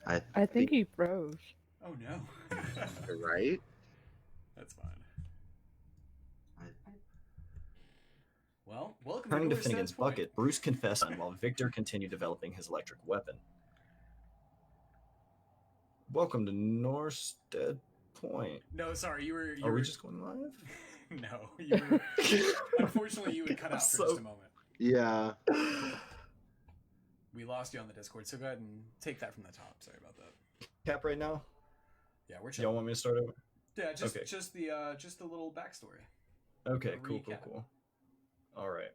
I I think think he froze. Oh no. you're right. That's fine. I- Well, welcome to Turning to Norsted's Finnegan's Point. bucket, Bruce confessed while Victor continued developing his electric weapon. Welcome to Norstead Point. No, sorry, you were. Are we just going live? No, you were. Unfortunately, you would cut out for just a moment. Yeah. We lost you on the Discord, so go ahead and take that from the top. Sorry about that. Cap right now? Yeah, we're Y'all chilling. want me to start over? Yeah, just Okay. just the little backstory. Okay, A cool. recap. All right.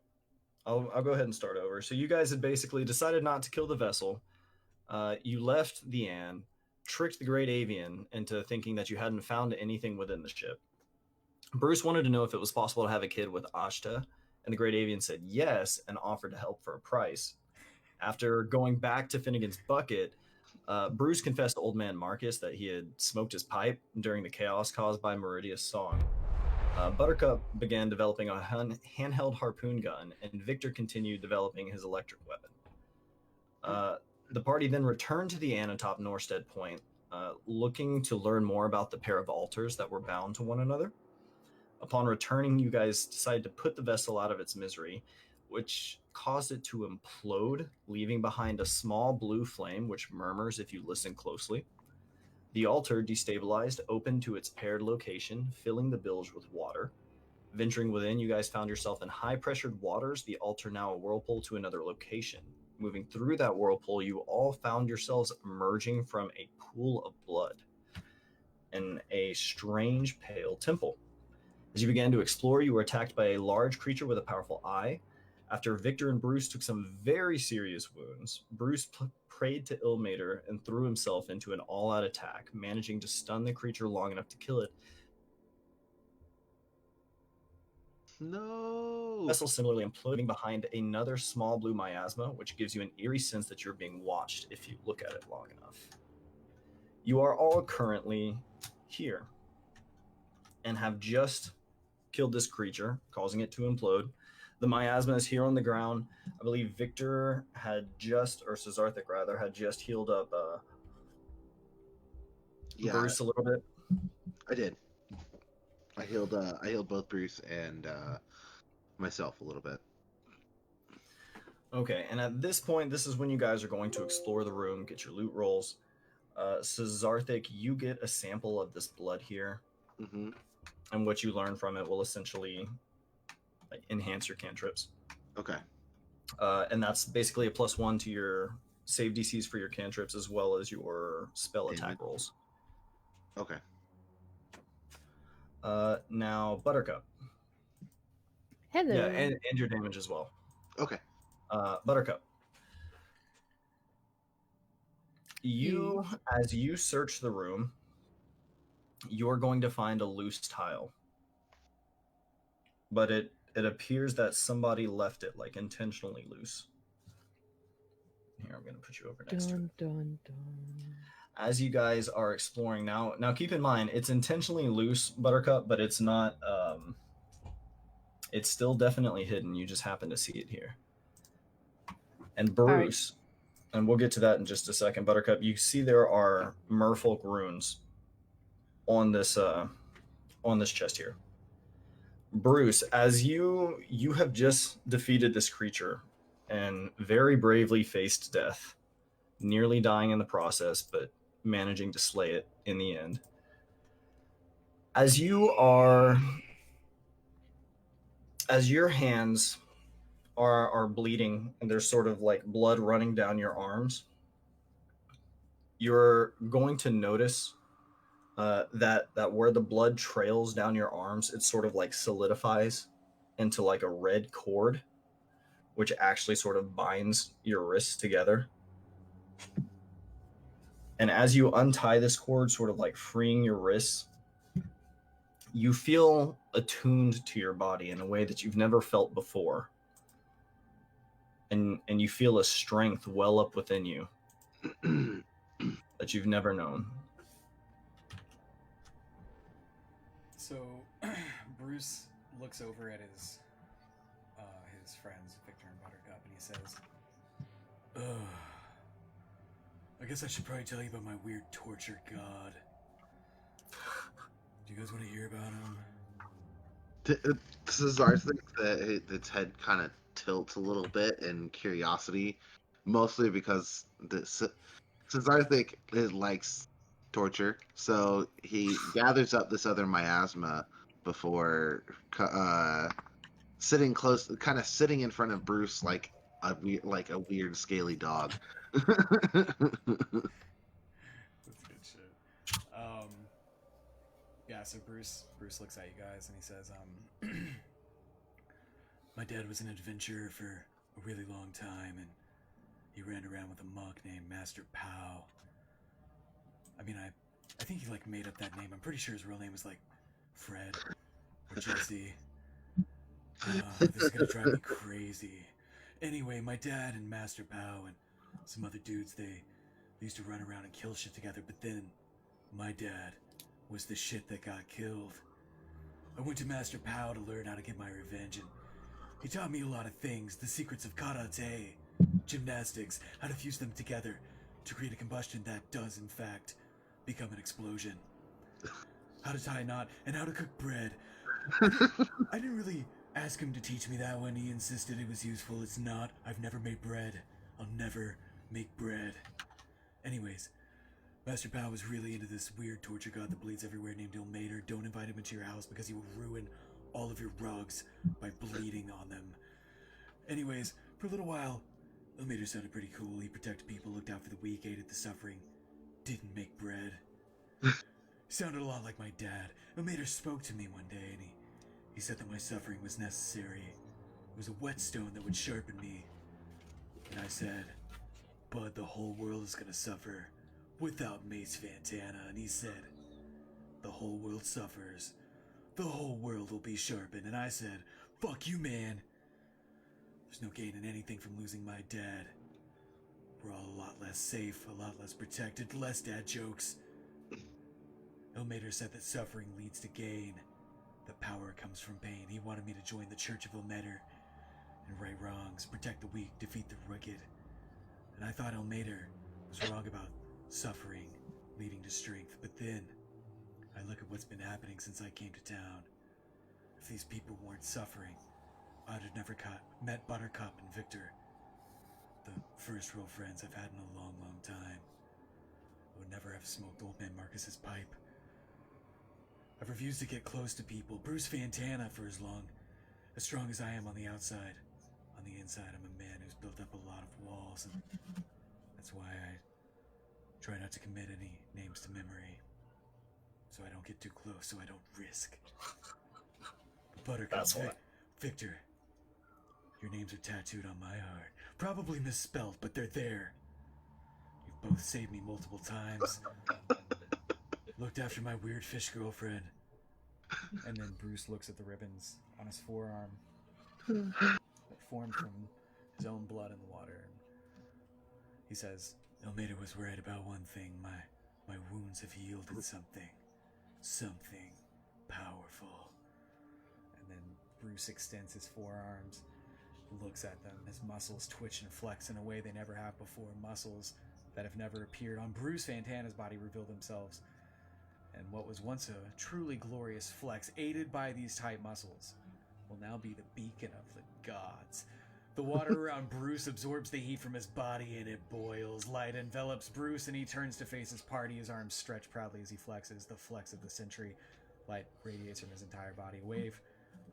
I'll go ahead and start over. So you guys had basically decided not to kill the vessel. You left the Anne, tricked the Great Avian into thinking that you hadn't found anything within the ship. Bruce wanted to know if it was possible to have a kid with Ashta, and the Great Avian said yes and offered to help for a price. After going back to Finnegan's bucket, Bruce confessed to Old Man Marcus that he had smoked his pipe during the chaos caused by Meridia's song. Buttercup began developing a handheld harpoon gun, and Victor continued developing his electric weapon. The party then returned to the Anne atop Norstead Point, looking to learn more about the pair of altars that were bound to one another. Upon returning, you guys decided to put the vessel out of its misery, which caused it to implode, leaving behind a small blue flame which murmurs if you listen closely. The altar, destabilized, opened to its paired location, filling the bilge with water. Venturing within, you guys found yourself in high-pressured waters, the altar now a whirlpool to another location. Moving through that whirlpool, you all found yourselves emerging from a pool of blood in a strange, pale temple. As you began to explore, you were attacked by a large creature with a powerful eye. After Victor and Bruce took some very serious wounds, Bruce prayed to Ilmater and threw himself into an all-out attack, managing to stun the creature long enough to kill it. No. The vessel similarly imploding behind another small blue miasma, which gives you an eerie sense that you're being watched if you look at it long enough. You are all currently here and have just killed this creature, causing it to implode. The miasma is here on the ground. I believe Victor had just, or Cesarthic rather, had just healed up Yeah, Bruce a little bit. I did. I healed both Bruce and myself a little bit. Okay, and at this point, this is when you guys are going to explore the room, get your loot rolls. Cesarthic, you get a sample of this blood here, Mm-hmm. and what you learn from it will essentially enhance your cantrips. Okay. And that's basically a +1 to your save DCs for your cantrips as well as your spell attack rolls. Okay. Now, Buttercup. Hello. Yeah, and your damage as well. Okay. Buttercup. As you search the room, you're going to find a loose tile. But it appears that somebody left it, like, intentionally loose. Here, I'm going to put you over next to it. Dun, dun. As you guys are exploring now keep in mind, it's intentionally loose, Buttercup, but it's not, it's still definitely hidden. You just happen to see it here. And Bruce, and we'll get to that in just a second, Buttercup, you see there are merfolk runes on this chest here. Bruce, as you have just defeated this creature and very bravely faced death, nearly dying in the process, but managing to slay it in the end. As your hands are bleeding and there's sort of like blood running down your arms, you're going to notice that where the blood trails down your arms, it sort of like solidifies into like a red cord, which actually sort of binds your wrists together. And as you untie this cord, sort of like freeing your wrists, you feel attuned to your body in a way that you've never felt before. And you feel a strength well up within you that you've never known. So Bruce looks over at his friends, Victor and Buttercup, and he says, "Ugh, I guess I should probably tell you about my weird torture god. Do you guys want to hear about him? Cesar thinks that its head kind of tilts a little bit in curiosity, mostly because Cesar think it likes torture, so he gathers up this other miasma before sitting close, kind of sitting in front of Bruce like a weird scaly dog. That's good shit. Yeah, so Bruce looks at you guys and he says, my dad was an adventurer for a really long time, and he ran around with a monk named Master Pow. I mean, I think he, like, made up that name. I'm pretty sure his real name was, like, Fred or Jesse. This is gonna drive me crazy. Anyway, my dad and Master Pow and some other dudes, they used to run around and kill shit together, but then my dad was the shit that got killed. I went to Master Pow to learn how to get my revenge, and he taught me a lot of things, the secrets of karate, gymnastics, how to fuse them together to create a combustion that does, in fact, become an explosion. How to tie a knot, and how to cook bread. I didn't really ask him to teach me that when he insisted it was useful. It's not. I've never made bread. I'll never make bread. Anyways, Master Pow was really into this weird torture god that bleeds everywhere named Ilmater. Don't invite him into your house because he will ruin all of your rugs by bleeding on them. Anyways, for a little while, Ilmater sounded pretty cool. He protected people, looked out for the weak, aided the suffering, didn't make bread. Sounded a lot like my dad. Ilmater spoke to me one day and he said that my suffering was necessary. It was a whetstone that would sharpen me. And I said, Bud, the whole world is gonna suffer without Mace Fantana. And he said, the whole world suffers. The whole world will be sharpened. And I said, fuck you, man. There's no gain in anything from losing my dad. We're all a lot less safe, a lot less protected, less dad jokes. Ilmater said that suffering leads to gain. That power comes from pain. He wanted me to join the Church of Ilmater and right wrongs, protect the weak, defeat the wicked. And I thought Ilmater was wrong about suffering leading to strength. But then I look at what's been happening since I came to town. If these people weren't suffering, I'd have never met Buttercup and Victor, the first real friends I've had in a long, long time. I would never have smoked Old Man Marcus's pipe. I've refused to get close to people. Bruce Fantana for as strong as I am on the outside. On the inside, I'm a man who's built up a lot of walls, and that's why I try not to commit any names to memory. So I don't get too close, so I don't risk. Buttercup, That's why. Victor, your names are tattooed on my heart. Probably misspelled, but they're there. You've both saved me multiple times. Looked after my weird fish girlfriend. And then Bruce looks at the ribbons on his forearm that formed from his own blood in the water. He says, Ilmater was right about one thing. My wounds have yielded something. Something powerful. And then Bruce extends his forearms, looks at them. His muscles twitch and flex in a way they never have before. Muscles that have never appeared on Bruce Fantana's body reveal themselves. And what was once a truly glorious flex, aided by these tight muscles, will now be the beacon of the gods. The water around Bruce absorbs the heat from his body and it boils. Light envelops Bruce and he turns to face his party, his arms stretched proudly as he flexes. The flex of the century. Light radiates from his entire body. A wave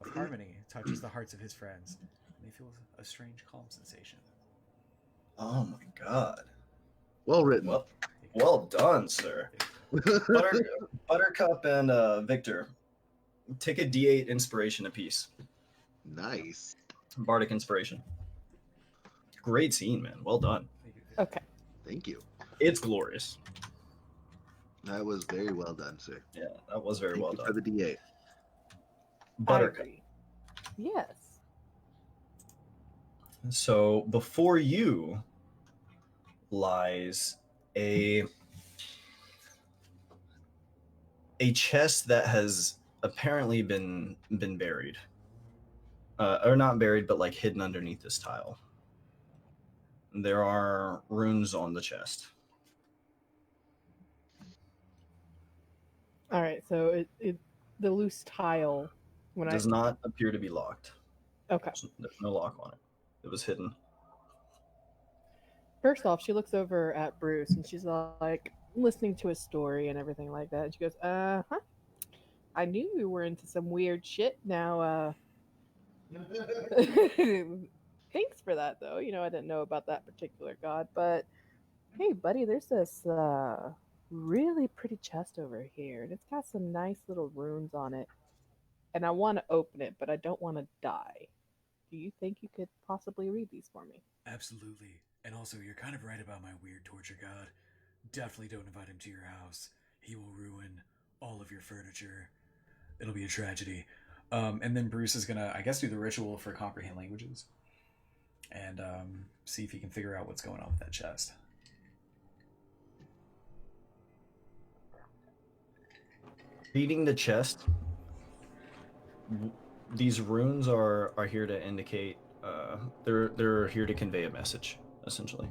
of harmony touches the hearts of his friends. And they feel a strange calm sensation. Oh my god. Well written. Well done, sir. Buttercup and Victor, take a D8 inspiration apiece. Nice. Bardic inspiration. Great scene, man. Well done. Okay. Thank you. It's glorious. That was very well done, sir. Yeah, that was very Thank well you done. for the D8. I Buttercup. agree. Yes. So before you lies a chest that has apparently been buried, or not buried, but like hidden underneath this tile. There are runes on the chest. All right, so the loose tile when Does not appear to be locked. Okay. There's no lock on it. It was hidden. First off, she looks over at Bruce and she's like listening to his story and everything like that. And she goes, huh. I knew you were into some weird shit. Now, thanks for that, though. You know, I didn't know about that particular god. But hey, buddy, there's this really pretty chest over here. And it's got some nice little runes on it. And I want to open it, but I don't want to die. Do you think you could possibly read these for me? Absolutely. And also, you're kind of right about my weird torture god. Definitely don't invite him to your house. He will ruin all of your furniture. It'll be a tragedy. And then Bruce is gonna, I guess, do the ritual for comprehend languages. And see if he can figure out what's going on with that chest. Reading the chest, these runes are here to indicate, they're here to convey a message, essentially.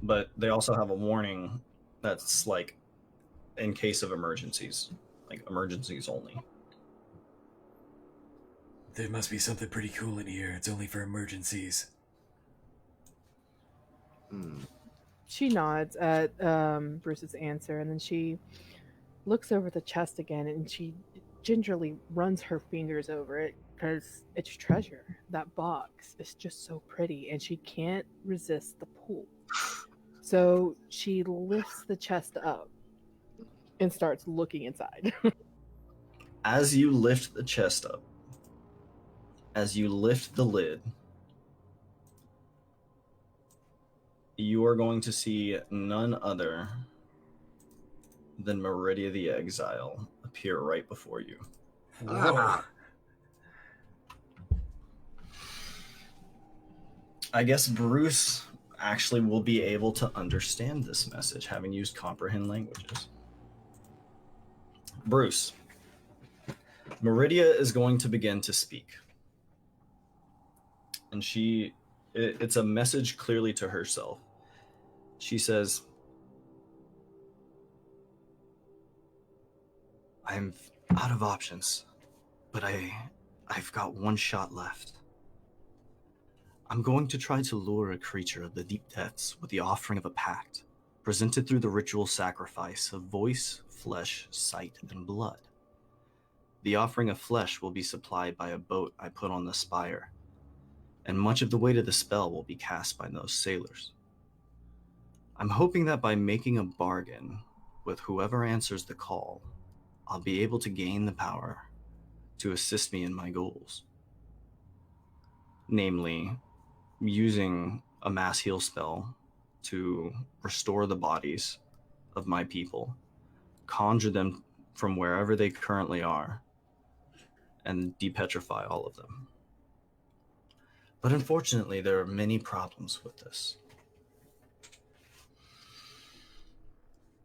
But they also have a warning that's like, in case of emergencies, like emergencies only. There must be something pretty cool in here. It's only for emergencies. She nods at Bruce's answer, and then she looks over the chest again, and she gingerly runs her fingers over it because it's treasure. That box is just so pretty, and she can't resist the pull. So she lifts the chest up and starts looking inside. As you lift the chest up, as you lift the lid, you are going to see none other than Meridia the Exile appear right before you. Whoa. I guess Bruce actually will be able to understand this message, having used comprehend languages. Bruce, Meridia is going to begin to speak. And it's a message clearly to herself. She says, I'm out of options, but I've got one shot left. I'm going to try to lure a creature of the deep depths with the offering of a pact, presented through the ritual sacrifice of voice, flesh, sight, and blood. The offering of flesh will be supplied by a boat I put on the spire, and much of the weight of the spell will be cast by those sailors. I'm hoping that by making a bargain with whoever answers the call, I'll be able to gain the power to assist me in my goals. Namely, using a mass heal spell to restore the bodies of my people, conjure them from wherever they currently are, and depetrify all of them. But unfortunately, there are many problems with this.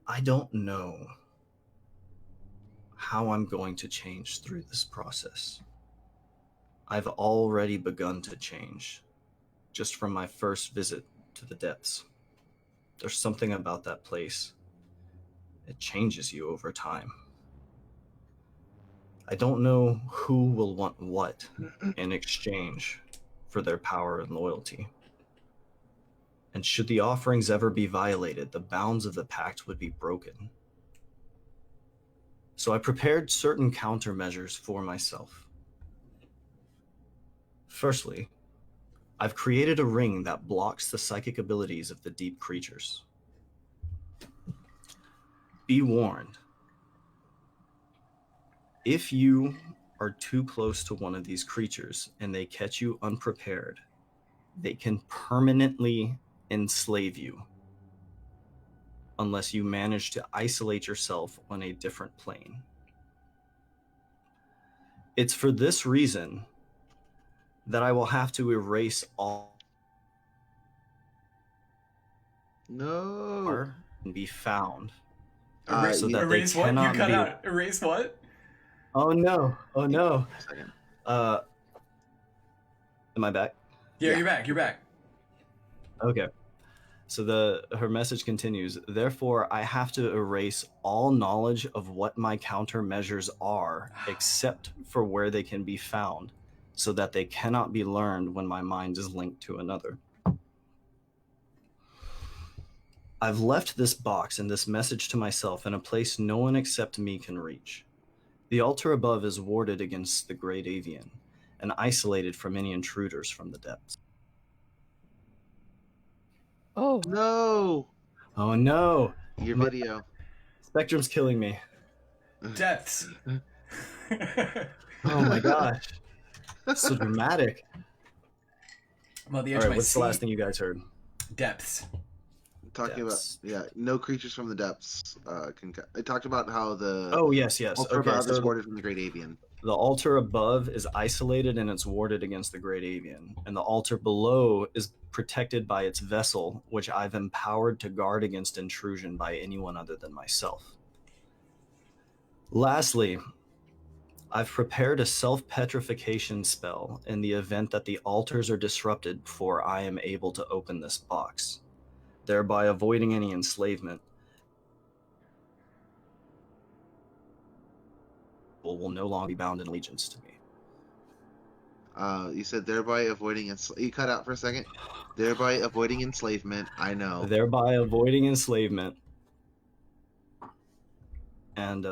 I don't know how I'm going to change through this process. I've already begun to change, just from my first visit to the depths. There's something about that place. It changes you over time. I don't know who will want what in exchange for their power and loyalty. And should the offerings ever be violated, the bounds of the pact would be broken. So I prepared certain countermeasures for myself. Firstly, I've created a ring that blocks the psychic abilities of the deep creatures. Be warned. If you are too close to one of these creatures and they catch you unprepared, they can permanently enslave you unless you manage to isolate yourself on a different plane. It's for this reason that I will have to erase all No. and be found. Erase, so that erase they what? You cannot cut be... out. Erase what? Oh no! Oh no! Second. Am I back? Yeah, Yeah. you're back. You're back. Okay. So her message continues. Therefore, I have to erase all knowledge of what my countermeasures are, except for where they can be found, so that they cannot be learned when my mind is linked to another. I've left this box and this message to myself in a place no one except me can reach. The altar above is warded against the great avian and isolated from any intruders from the depths. Oh, No, Oh no! your My- video. Spectrum's killing me. Depths. Oh my gosh. So dramatic. Well, the edge All of right, my what's the last seat- thing you guys heard? Depths. Talking Depths. about no creatures from the depths. I talked about how the Oh, yes. altar Okay, above is so warded from the great avian. the altar above is isolated and it's warded against the great avian, and the altar below is protected by its vessel, which I've empowered to guard against intrusion by anyone other than myself. Lastly, I've prepared a self-petrification spell in the event that the altars are disrupted before I am able to open this box, thereby avoiding any enslavement. Will no longer be bound in allegiance to me. You said thereby avoiding you cut out for a second. Thereby avoiding enslavement. I know. Thereby avoiding enslavement. And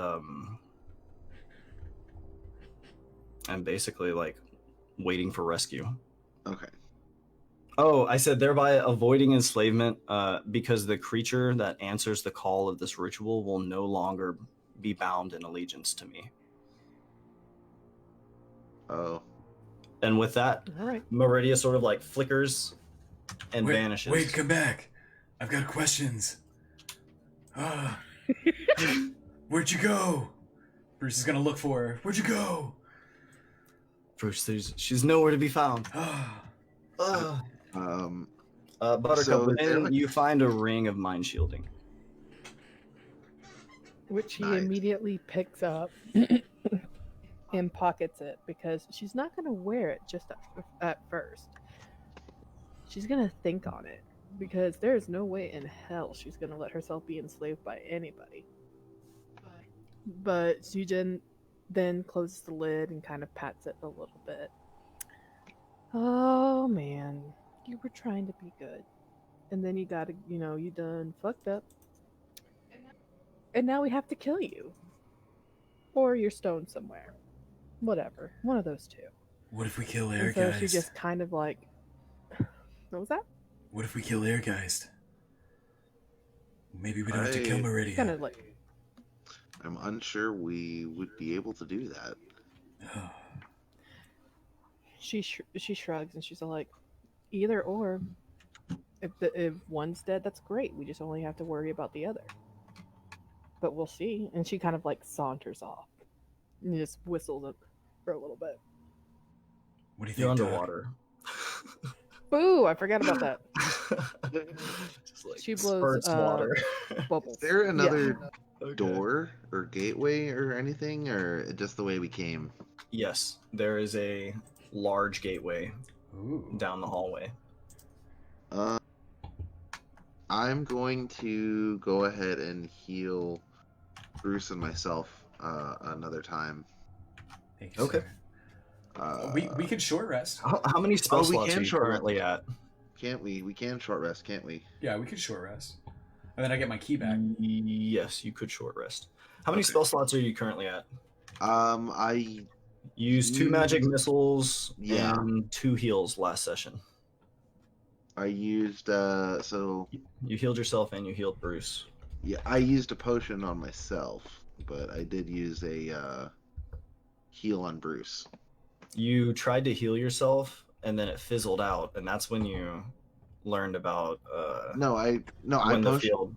basically like waiting for rescue. Okay. Oh, I said thereby avoiding enslavement because the creature that answers the call of this ritual will no longer be bound in allegiance to me. Oh. And with that, all right. Meridia sort of like flickers and vanishes. Wait, come back. I've got questions. Ah. Where'd you go? Bruce is gonna look for her. Where'd you go? Bruce, she's nowhere to be found. Ah. Buttercup, So is within there- you find a ring of mind shielding. Which he Nice. immediately picks up and pockets it because she's not going to wear it just at first. She's going to think on it because there's no way in hell she's going to let herself be enslaved by anybody. But Sujin then closes the lid and kind of pats it a little bit. Oh man, you were trying to be good. And then you gotta, you done fucked up. And now we have to kill you. Or you're stoned somewhere. Whatever. One of those two. What if we kill And so Airgeist? she just kind of like. What was that? What if we kill Airgeist? Maybe we don't have to kill I- Meridia. Kind of like. I'm unsure we would be able to do that. Oh. She shrugs and she's like, either or. If one's dead, that's great. We just only have to worry about the other. But we'll see. And she kind of like saunters off and just whistles it for a little bit. What do you You're think? Doc? underwater. Boo! I forgot about that. Just like She blows, spurts water. Bubbles. Is there another Okay. door or gateway or anything, or just the way we came? Yes, there is a large gateway Ooh. down the hallway. I'm going to go ahead and heal Bruce and myself another time. Thank you, Okay. sir. We can short rest. How many spell we slots can are you short currently at? Can't we? We can short rest, can't we? Yeah, we can short rest. And then I get my key back. Yes, you could short rest. How many Okay. spell slots are you currently at? I You used 2 magic missiles Yeah. and 2 heals last session. used so You healed yourself and you healed Bruce. yeah, I used a potion on myself, but I did use a heal on Bruce. You tried to heal yourself and then it fizzled out, and that's when you learned about No, I when the potioned. field.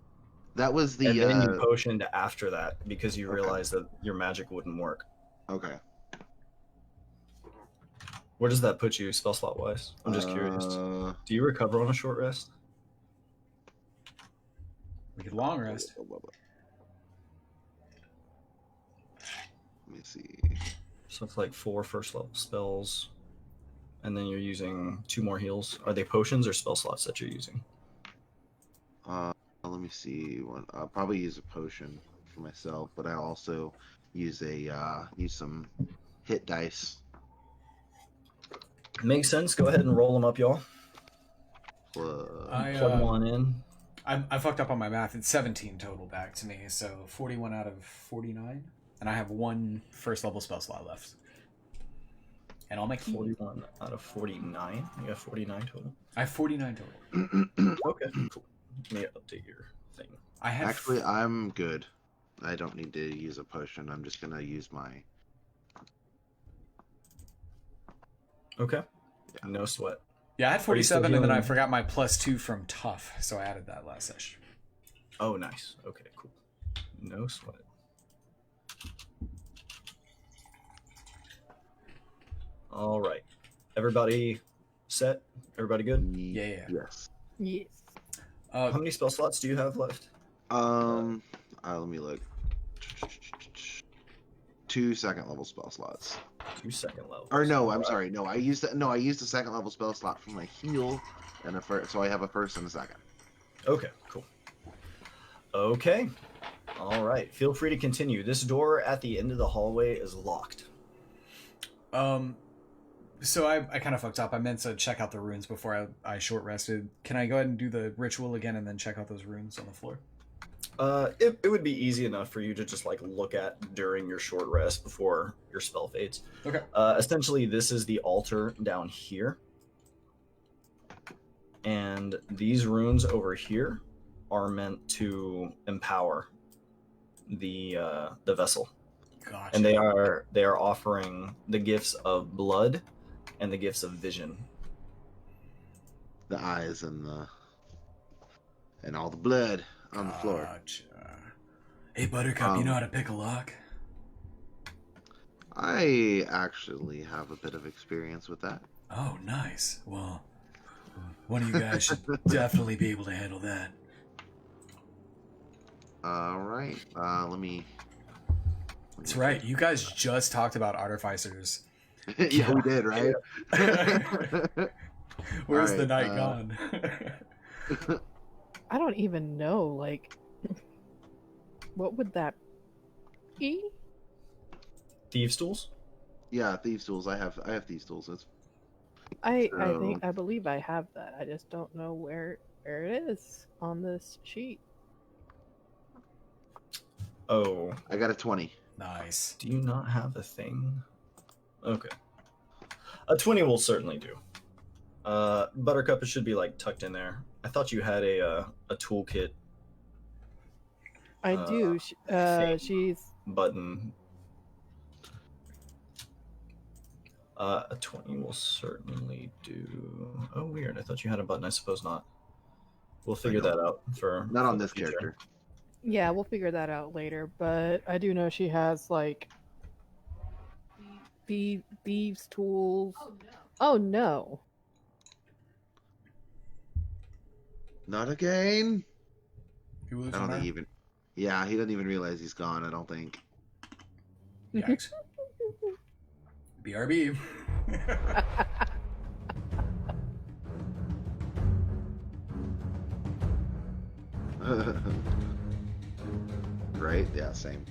That was the And then you potioned after that because you Okay. realized that your magic wouldn't work. okay. Where does that put you, spell slot wise? I'm just curious. Uh, Do you recover on a short rest? We could long rest. Let me see. So it's like 4 first level spells, and then you're using 2 more heals. Are they potions or spell slots that you're using? Let me see. One. I'll probably use a potion for myself, but I also use some hit dice. Makes sense. Go ahead and roll them up, y'all. I, Plug them on in. I fucked up on my math. It's 17 total back to me, so 41 out of 49, and I have one first level spell slot left. And I'll make 41 out of 49. You got 49 total. I have 49 total. Okay, cool. Let me update your thing. I have Actually, I'm good. I don't need to use a potion. I'm just gonna use my. Okay. No sweat. Yeah, I had Are you still 47, and then I healing? forgot my +2 from tough, so I added that last session. Oh, nice. Okay, cool. No sweat. All right. Everybody set? Everybody good? Yeah. Yes. Yes. How many spell slots do you have left? Let me look. 2 second level spell slots. 2 second level. Or no, I'm sorry. No, I used a second level spell slot for my heal, and a first. So I have a first and a second. Okay, cool. Okay. All right. Feel free to continue. This door at the end of the hallway is locked. So I kind of fucked up. I meant to check out the runes before I short rested. Can I go ahead and do the ritual again and then check out those runes on the floor? It would be easy enough for you to just like look at during your short rest before your spell fades. Okay. Essentially, this is the altar down here, and these runes over here are meant to empower the vessel, Gotcha. and they are offering the gifts of blood and the gifts of vision. The eyes and all the blood on the floor. Gotcha. Hey, Buttercup, you know how to pick a lock? I actually have a bit of experience with that. Oh, nice. Well, one of you guys should definitely be able to handle that. All right. Let me. That's right. You guys just talked about artificers. Yeah, we did, right? Where's All the right, night gone? I don't even know, like, what would that be? Thieves' tools. Yeah, thieves' tools. I have thieves' tools. It's I believe I have that. I just don't know where it is on this sheet. Oh, I got a 20. Nice. do you not have a thing? Okay. A 20 will certainly do. Buttercup, it should be like tucked in there. I thought you had a toolkit I do. thing. She's button. A 20 will certainly do. Oh, weird. I thought you had a button. I suppose not. We'll figure that out for Not on for the this future. character. yeah. We'll figure that out later. But I do know she has like thieves' tools. Oh no! Not again. Who lives I don't on think Earth? even. Yeah, he doesn't even realize he's gone. I don't think. Yikes. BRB. Right? Yeah, same.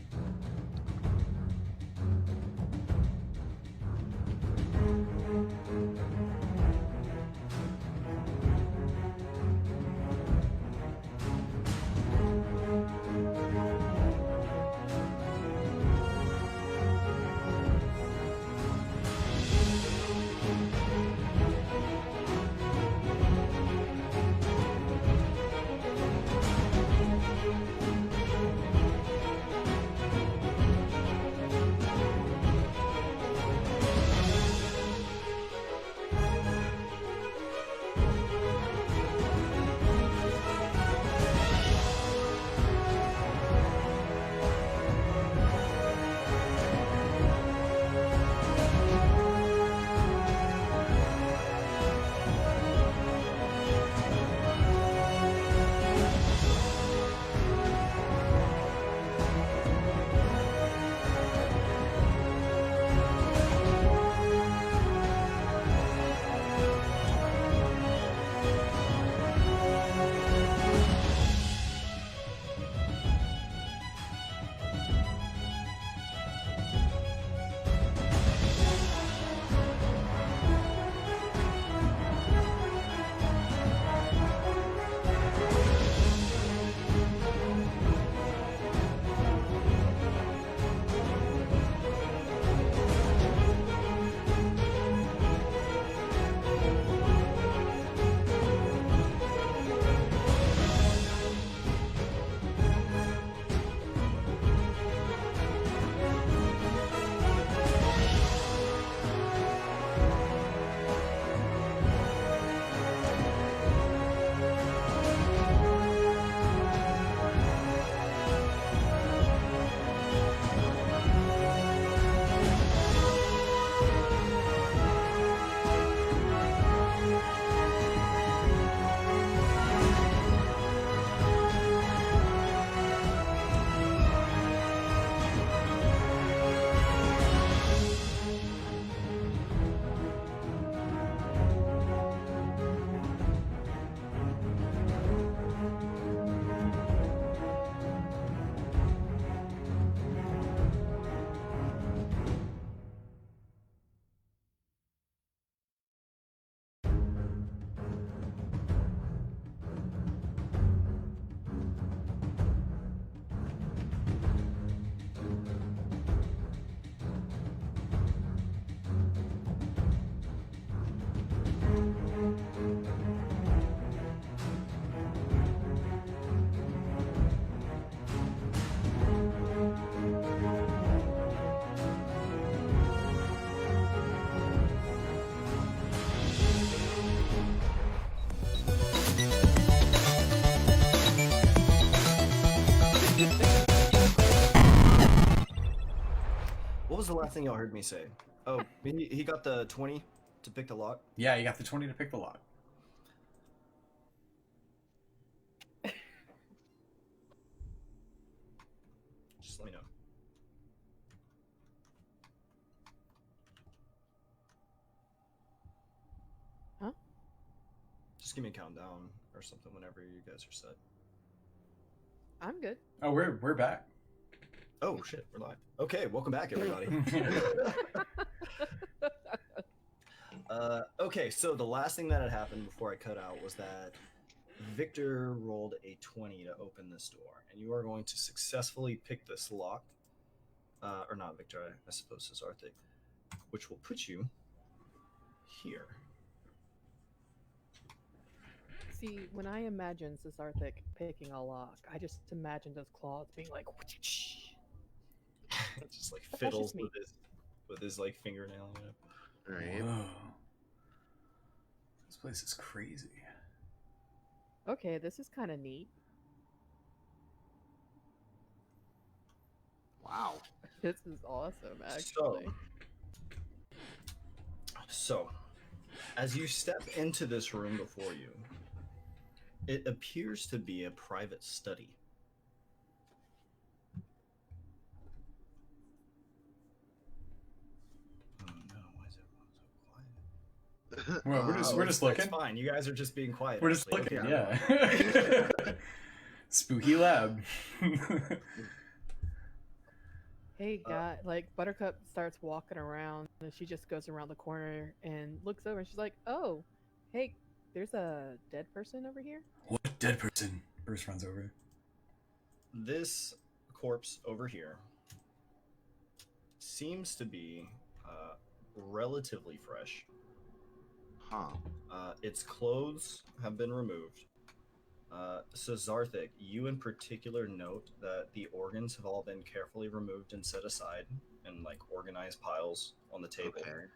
the last thing y'all heard me say? Oh, he got the 20 to pick the lock. Yeah, you got the 20 to pick the lock. Just let me know. Huh? Just give me a countdown or something whenever you guys are set. I'm good. Oh, we're back. Oh shit, we're live. Okay, welcome back, everybody. Okay, so the last thing that had happened before I cut out was that Victor rolled a 20 to open this door, and you are going to successfully pick this lock. Or not Victor, I suppose it's Arthur, which will put you here. See, when I imagine Cesarthic picking a lock, I just imagine those claws being like, Just like But that's fiddles just me. with his like fingernail, you know. Right. Whoa. This place is crazy. okay, this is kind of neat. Wow. This is awesome, So, actually. So, as you step into this room before you, it appears to be a private study. Oh no, why is everyone so quiet? Well, we're just It's looking. fine. You guys are just being quiet. We're just actually. looking, Okay. yeah. Spooky lab. Hey, guy, like Buttercup starts walking around, and she just goes around the corner and looks over, and she's like, "Oh, hey, there's a dead person over here." What dead person? Bruce runs over. This corpse over here seems to be relatively fresh. Huh. Its clothes have been removed. Cesarthic, you in particular note that the organs have all been carefully removed and set aside in like organized piles on the table. Okay.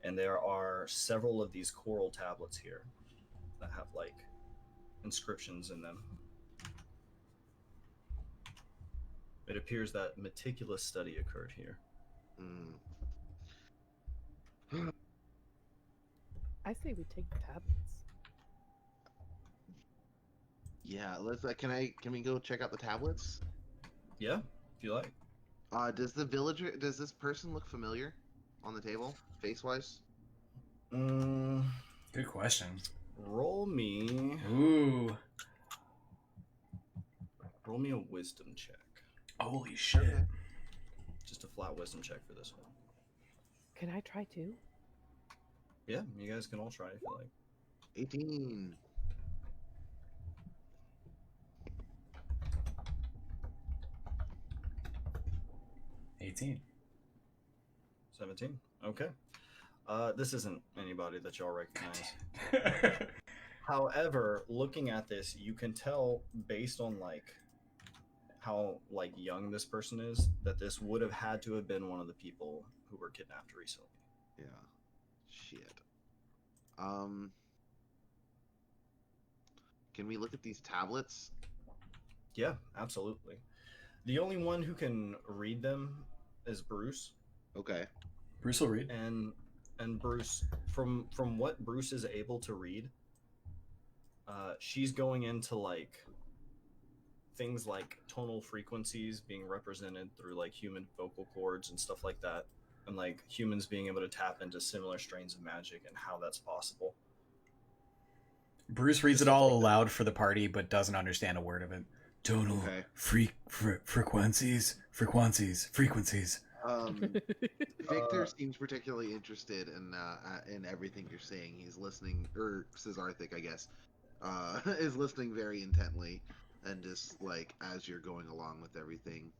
And there are several of these coral tablets here that have like inscriptions in them. It appears that meticulous study occurred here. Mm. I say we take the tablets. Yeah, let's. Can we go check out the tablets? Yeah, if you like. Does this person look familiar on the table, face wise? Good question. Roll me Ooh. a wisdom check. Holy shit. Okay. Just a flat wisdom check for this one. Can I try too? Yeah, you guys can all try if you like. 18. 18. 17. Okay. This isn't anybody that y'all recognize. However, looking at this, you can tell based on like how like young this person is that this would have had to have been one of the people who were kidnapped recently. Yeah. Shit. Can we look at these tablets? Yeah, absolutely. The only one who can read them is Bruce, Okay. Bruce will read. and Bruce, from what Bruce is able to read, she's going into like things like tonal frequencies being represented through like human vocal cords and stuff like that, and like humans being able to tap into similar strains of magic and how that's possible. Bruce reads it all aloud for the party, but doesn't understand a word of it. Tonal Okay. frequencies. Victor seems particularly interested in everything you're saying. He's listening, or Cesarthic, I guess, is listening very intently, and just like as you're going along with everything,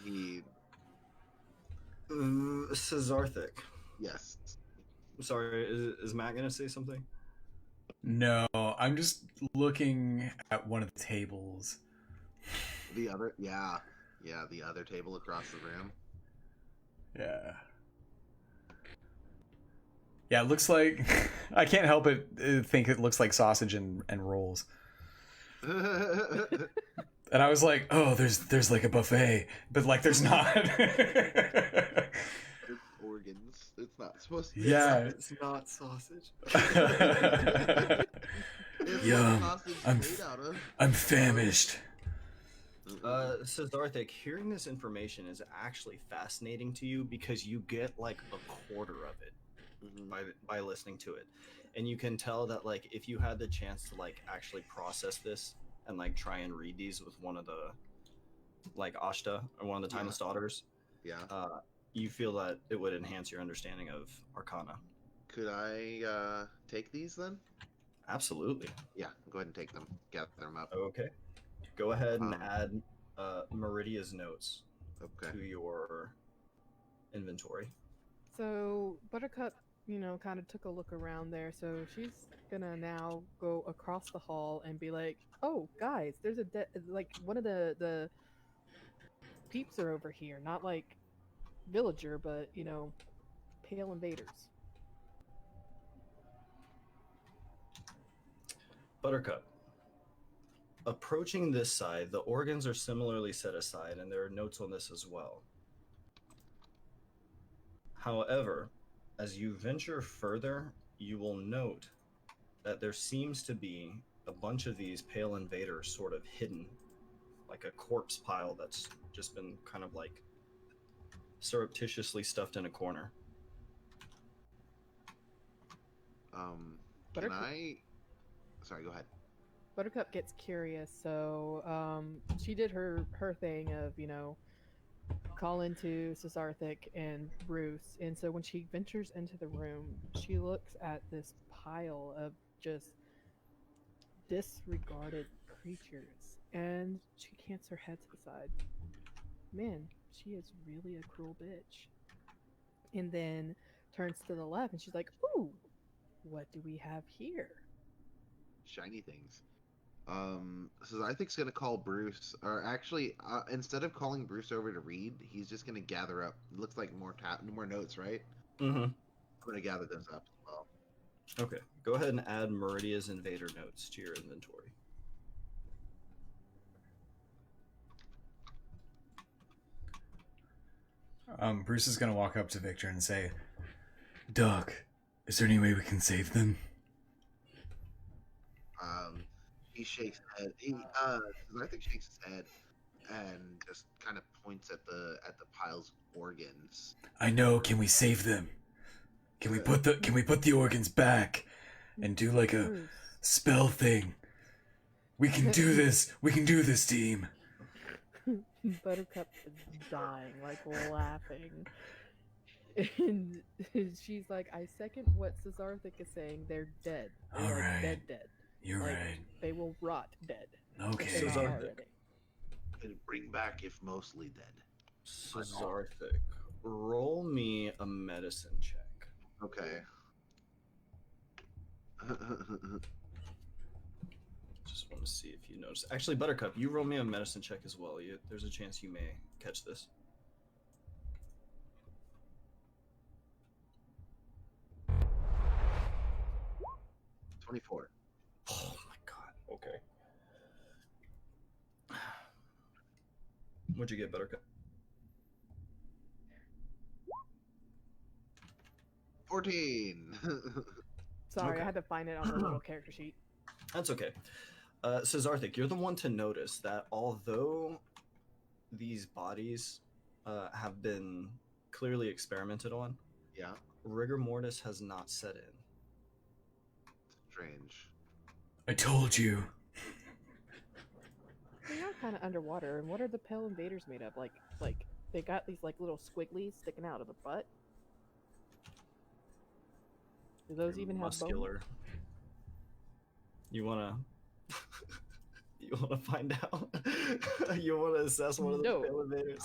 he Cesarthic. yes. Sorry, is Matt gonna say something? No, I'm just looking at one of the tables. The other, yeah, the other table across the room. Yeah. Yeah, it looks like I can't help but think it looks like sausage and rolls. And I was like, oh, there's like a buffet, but like there's not. It's not supposed to. Yeah. It's not sausage. It's Yum. what sausage I'm is made out of. I'm famished. So Darthic, hearing this information is actually fascinating to you because you get like a quarter of it Mhm. by listening to it, and you can tell that like if you had the chance to like actually process this and like try and read these with one of the like Ashta or one of the Yeah. Timeless Daughters, Yeah. you feel that it would enhance your understanding of Arcana. Could I take these then? Absolutely. Yeah, go ahead and take them. Gather them up. Okay. Go ahead and Um, add Meridia's notes Okay. to your inventory. So Buttercup, kind of took a look around there. So she's gonna now go across the hall and be like, "Oh, guys, there's like one of the peeps are over here. Not like villager, but pale invaders." Buttercup. Approaching this side, the organs are similarly set aside, and there are notes on this as well. However, as you venture further, you will note that there seems to be a bunch of these pale invaders sort of hidden, like a corpse pile that's just been kind of like surreptitiously stuffed in a corner. Can Buttercup- I? Sorry, go ahead. Buttercup gets curious, so she did her thing of call into Cesarthic and Bruce, and so when she ventures into the room, she looks at this pile of just disregarded creatures, and she cants her head to the side. Man, she is really a cruel bitch. And then turns to the left, and she's like, "Ooh, what do we have here?" Shiny things. So I think it's gonna call Bruce, or actually, instead of calling Bruce over to read, he's just gonna gather up. It looks like more notes, right? Mm-hmm. I'm gonna gather those up as well. Okay. Go ahead and add Meridia's invader notes to your inventory. Bruce is gonna walk up to Victor and say, "Doc, is there any way we can save them?" He shakes his head. I think shakes his head and just kind of points at the piles of organs. I know. Can we save them? Can we put the organs back and do like a Bruce. spell thing? We can do this. We can do this, team. Buttercup is dying, like laughing. And she's like, "I second what Cesarthic is saying. They're dead. They're All like right. dead. You're Like, right. They will rot dead. Okay. They are Cesarthic. already. And bring back if mostly dead. Cesarthic, roll me a medicine check. Okay. Just want to see if you notice. Actually, Buttercup, you roll me a medicine check as well. There's a chance you may catch this. 24. Oh my god. Okay. What'd you get, Buttercup? 14. Sorry, Okay. I had to find it on the little character sheet. That's okay. Cesarthic, you're the one to notice that although these bodies have been clearly experimented on, Yeah, rigor mortis has not set in. strange. I told you. They are kind of underwater, and what are the pale invaders made of? Like they got these like little squigglies sticking out of the butt. Do those They're even have bones? muscular. You wanna find out? You wanna assess one of No. the pale invaders?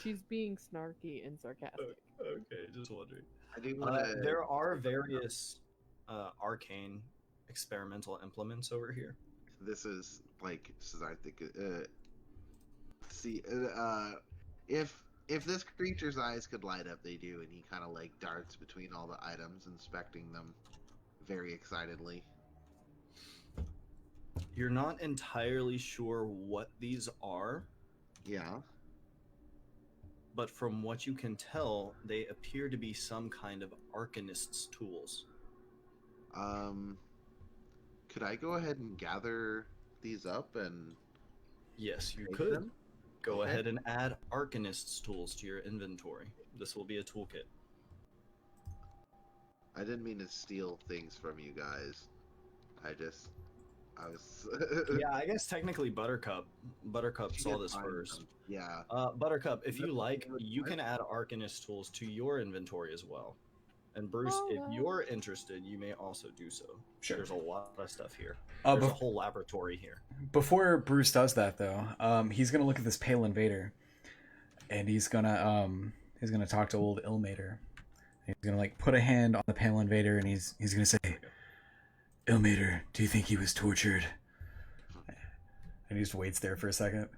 She's being snarky and sarcastic. Okay, just wondering. I do want to. There are various arcane experimental implements over here. This is like Cesarthic. See, if this creature's eyes could light up, they do, and he kind of like darts between all the items, inspecting them very excitedly. You're not entirely sure what these are, Yeah. but from what you can tell, they appear to be some kind of arcanist's tools. Could I go ahead and gather these up and Yes, you take could. them? Go Okay. ahead and add arcanist's tools to your inventory. This will be a toolkit. I didn't mean to steal things from you guys. I was. Yeah, I guess technically Buttercup She saw did this find first. them. Yeah. Buttercup, if you That's like, what you I- can add arcanist tools to your inventory as well. And Bruce, Oh, if well. you're interested, you may also do so. Sure. There's a lot of stuff here. Uh, There's a bef- whole laboratory here. Before Bruce does that, though, he's gonna look at this pale invader, and he's gonna talk to old Ilmater. He's gonna like put a hand on the pale invader, and he's gonna say, "Ilmater, do you think he was tortured?" And he just waits there for a second,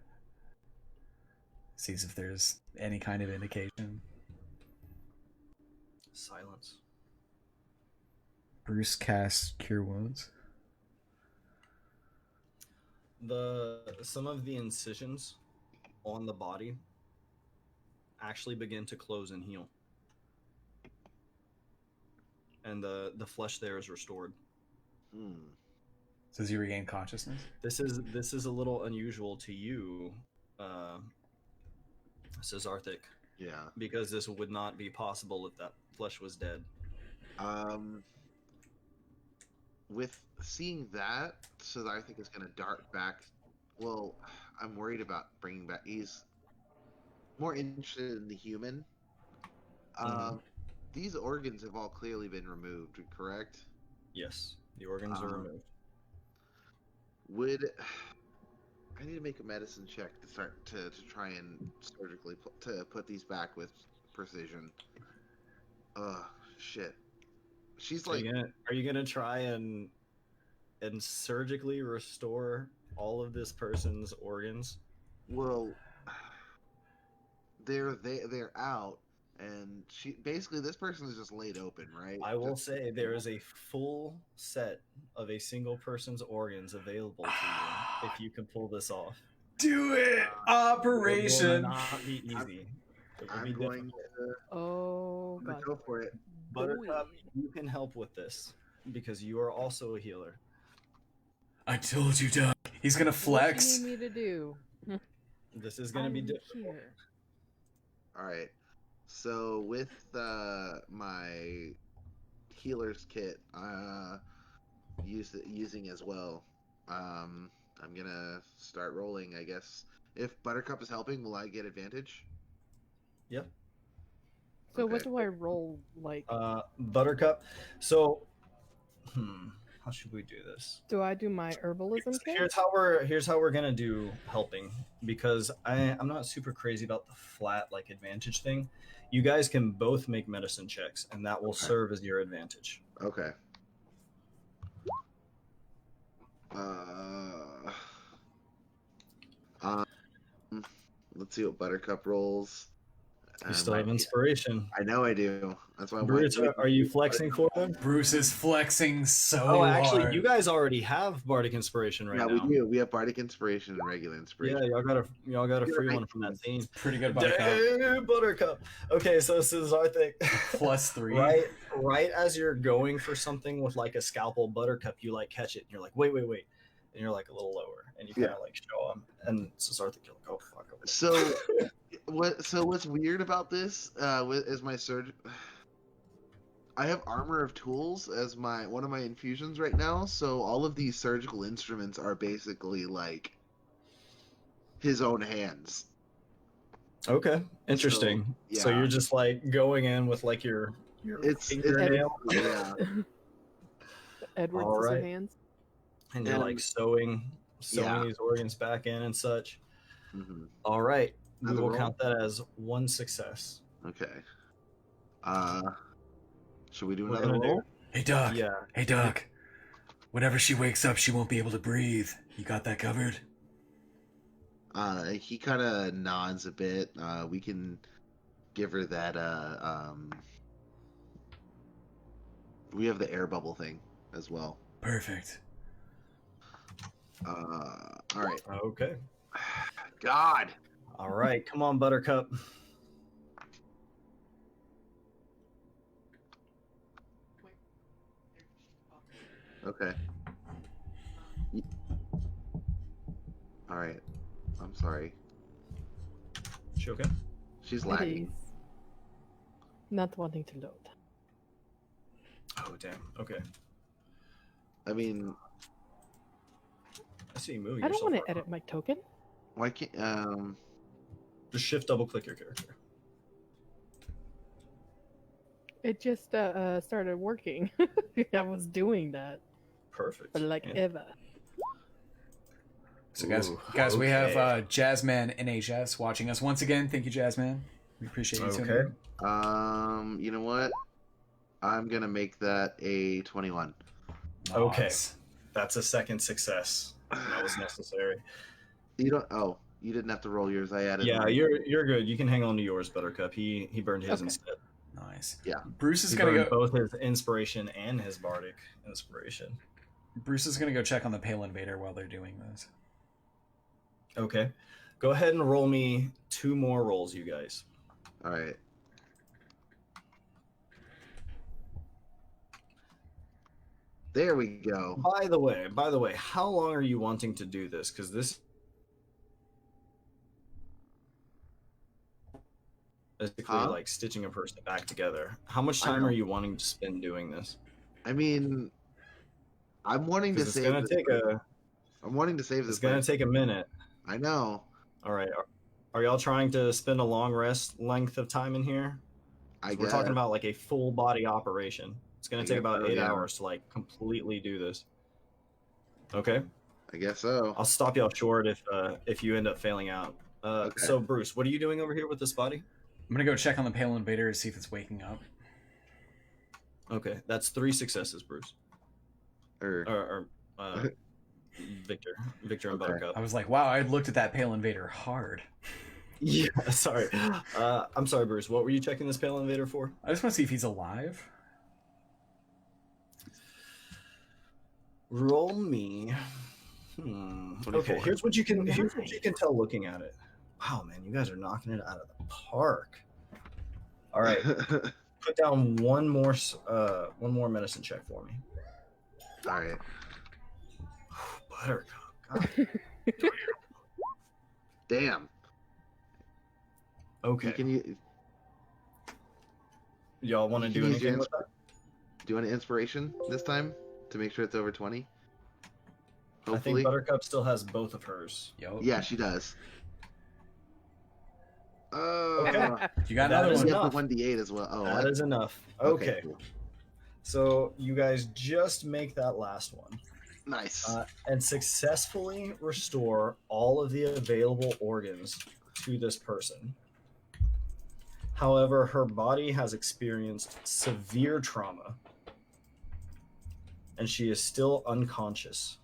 sees if there's any kind of indication. Silence. Bruce casts Cure Wounds. Some of the incisions on the body actually begin to close and heal. And the flesh there is restored. Hmm. Does he regain consciousness? This is a little unusual to you, says Arthik, Yeah. because this would not be possible if that flesh was dead. With seeing that, so that I think it's gonna dart back. Well, I'm worried about bringing back. He's more interested in the human. These organs have all clearly been removed, correct? Yes, the organs are removed. Would I need to make a medicine check to start to try and surgically to put these back with precision? Shit. She's like, Are you gonna try and surgically restore all of this person's organs? well, they're out, and she basically this person is just laid open, right? I will Just- say there is a full set of a single person's organs available to you if you can pull this off. Do it! It will Operation! not be easy. It will be I'm going difficult. Oh to god. go for it. Buttercup, you can help with this because you are also a healer. I told you, Doug. He's gonna What flex. do you need me to do? This is going to be I'm difficult. here. All right. So with my healer's kit, using as well. I'm gonna start rolling. I guess if Buttercup is helping, will I get advantage? Yep. So what Okay. do I roll like? Buttercup. So, how should we do this? Do I do my herbalism kit? Here's how we're gonna do helping, because I'm not super crazy about the flat like advantage thing. You guys can both make medicine checks, and that will Okay. serve as your advantage. Okay. Let's see what Buttercup rolls. You still have inspiration. I know I do. That's why I'm Bruce, like, are you flexing for them? Bruce is flexing so Oh, actually, hard. you guys already have bardic inspiration right yeah, now. we do. We have Bardic Inspiration and regular Yeah, Inspiration. y'all got a You're free right. one from that scene. Pretty good Buttercup. Dang, Buttercup. Okay, so this is our thing. +3. Right as you're going for something with like a scalpel, Buttercup, you like catch it and you're like, wait, and you're like a little lower, and you kind of like show them, and Cesarthic, you're like, oh fuck. So what's weird about this is my surge. I have Armor of Tools as one of my infusions right now, so all of these surgical instruments are basically like his own hands. Okay, interesting. So yeah. you're just like going in with like your It's fingernail, yeah. Edward All right. Scissorhands. and you're like sewing Yeah. these organs back in and such. Mhm. All right, we Another will roll? count that as one success. Okay. Should we do We're another gonna do- roll? Hey, Doug. Yeah. Hey, Doug. Whenever she wakes up, she won't be able to breathe. You got that covered? He kind of nods a bit. We can give her that. We have the air bubble thing as well. Perfect. All right. Okay. God. All right, come on, Buttercup. Okay. Y- All right. I'm sorry. She okay? She's It lagging. is not wanting to load. Oh damn. Okay. I mean, I see you moving. I don't yourself want to around. edit my token. why can't Just shift double click your character. It just started working. I was doing that Perfect. for like Yeah. ever. So guys, Ooh, we have okay. Jazzman NHS watching us once again. Thank you, Jazzman. We appreciate you tuning Okay. in. you know what? I'm gonna make that a 21. Okay. Nice. That's a second success. That was necessary. You don't. Oh, you didn't have to roll yours. I added. Yeah, mine. you're good. You can hang on to yours, Buttercup. He burned his Okay. instead. Nice. Yeah. Bruce is He gonna burned go. both his inspiration and his bardic inspiration. Bruce is gonna go check on the Pale Invader while they're doing this. Okay. Go ahead and roll me 2 more rolls, you guys. All right. There we go. By the way, how long are you wanting to do this? Because this basically Huh? like stitching a person back together. How much I time know. are you wanting to spend doing this? I mean, I'm wanting to Because it's save. gonna this take person. a I'm wanting to save this. it's gonna person. take a minute. I know. All right. Are y'all trying to spend a long rest length of time in here? I We're guess. talking about like a full body operation. It's gonna I take guess about so, 8 yeah. hours to like completely do this. Okay. I guess so. I'll stop y'all short if you end up failing out. Okay. So Bruce, what are you doing over here with this body? I'm gonna go check on the Pale Invader to see if it's waking up. Okay, that's 3 successes, Bruce. Or Or Victor and Okay. Buttercup. I was like, wow, I looked at that Pale Invader hard. Yeah, sorry. I'm sorry, Bruce. What were you checking this Pale Invader for? I just want to see if he's alive. Roll me. 24. Okay, here's what you can tell looking at it. Wow, man, you guys are knocking it out of the park. All right, put down one more medicine check for me. All right. Buttercup. God. Damn. Okay. Can you Y'all want to you do can use your anything with that? do an inspiration this time to make sure it's over 20? I Hopefully. think Buttercup still has both of hers. Yo. Yeah, she does. Oh. Okay. You got That another is one. You have enough. the 1d8 as well. Oh, That what? is enough. Okay. Cool. So you guys just make that last one. Nice. And successfully restore all of the available organs to this person. However, her body has experienced severe trauma and she is still unconscious.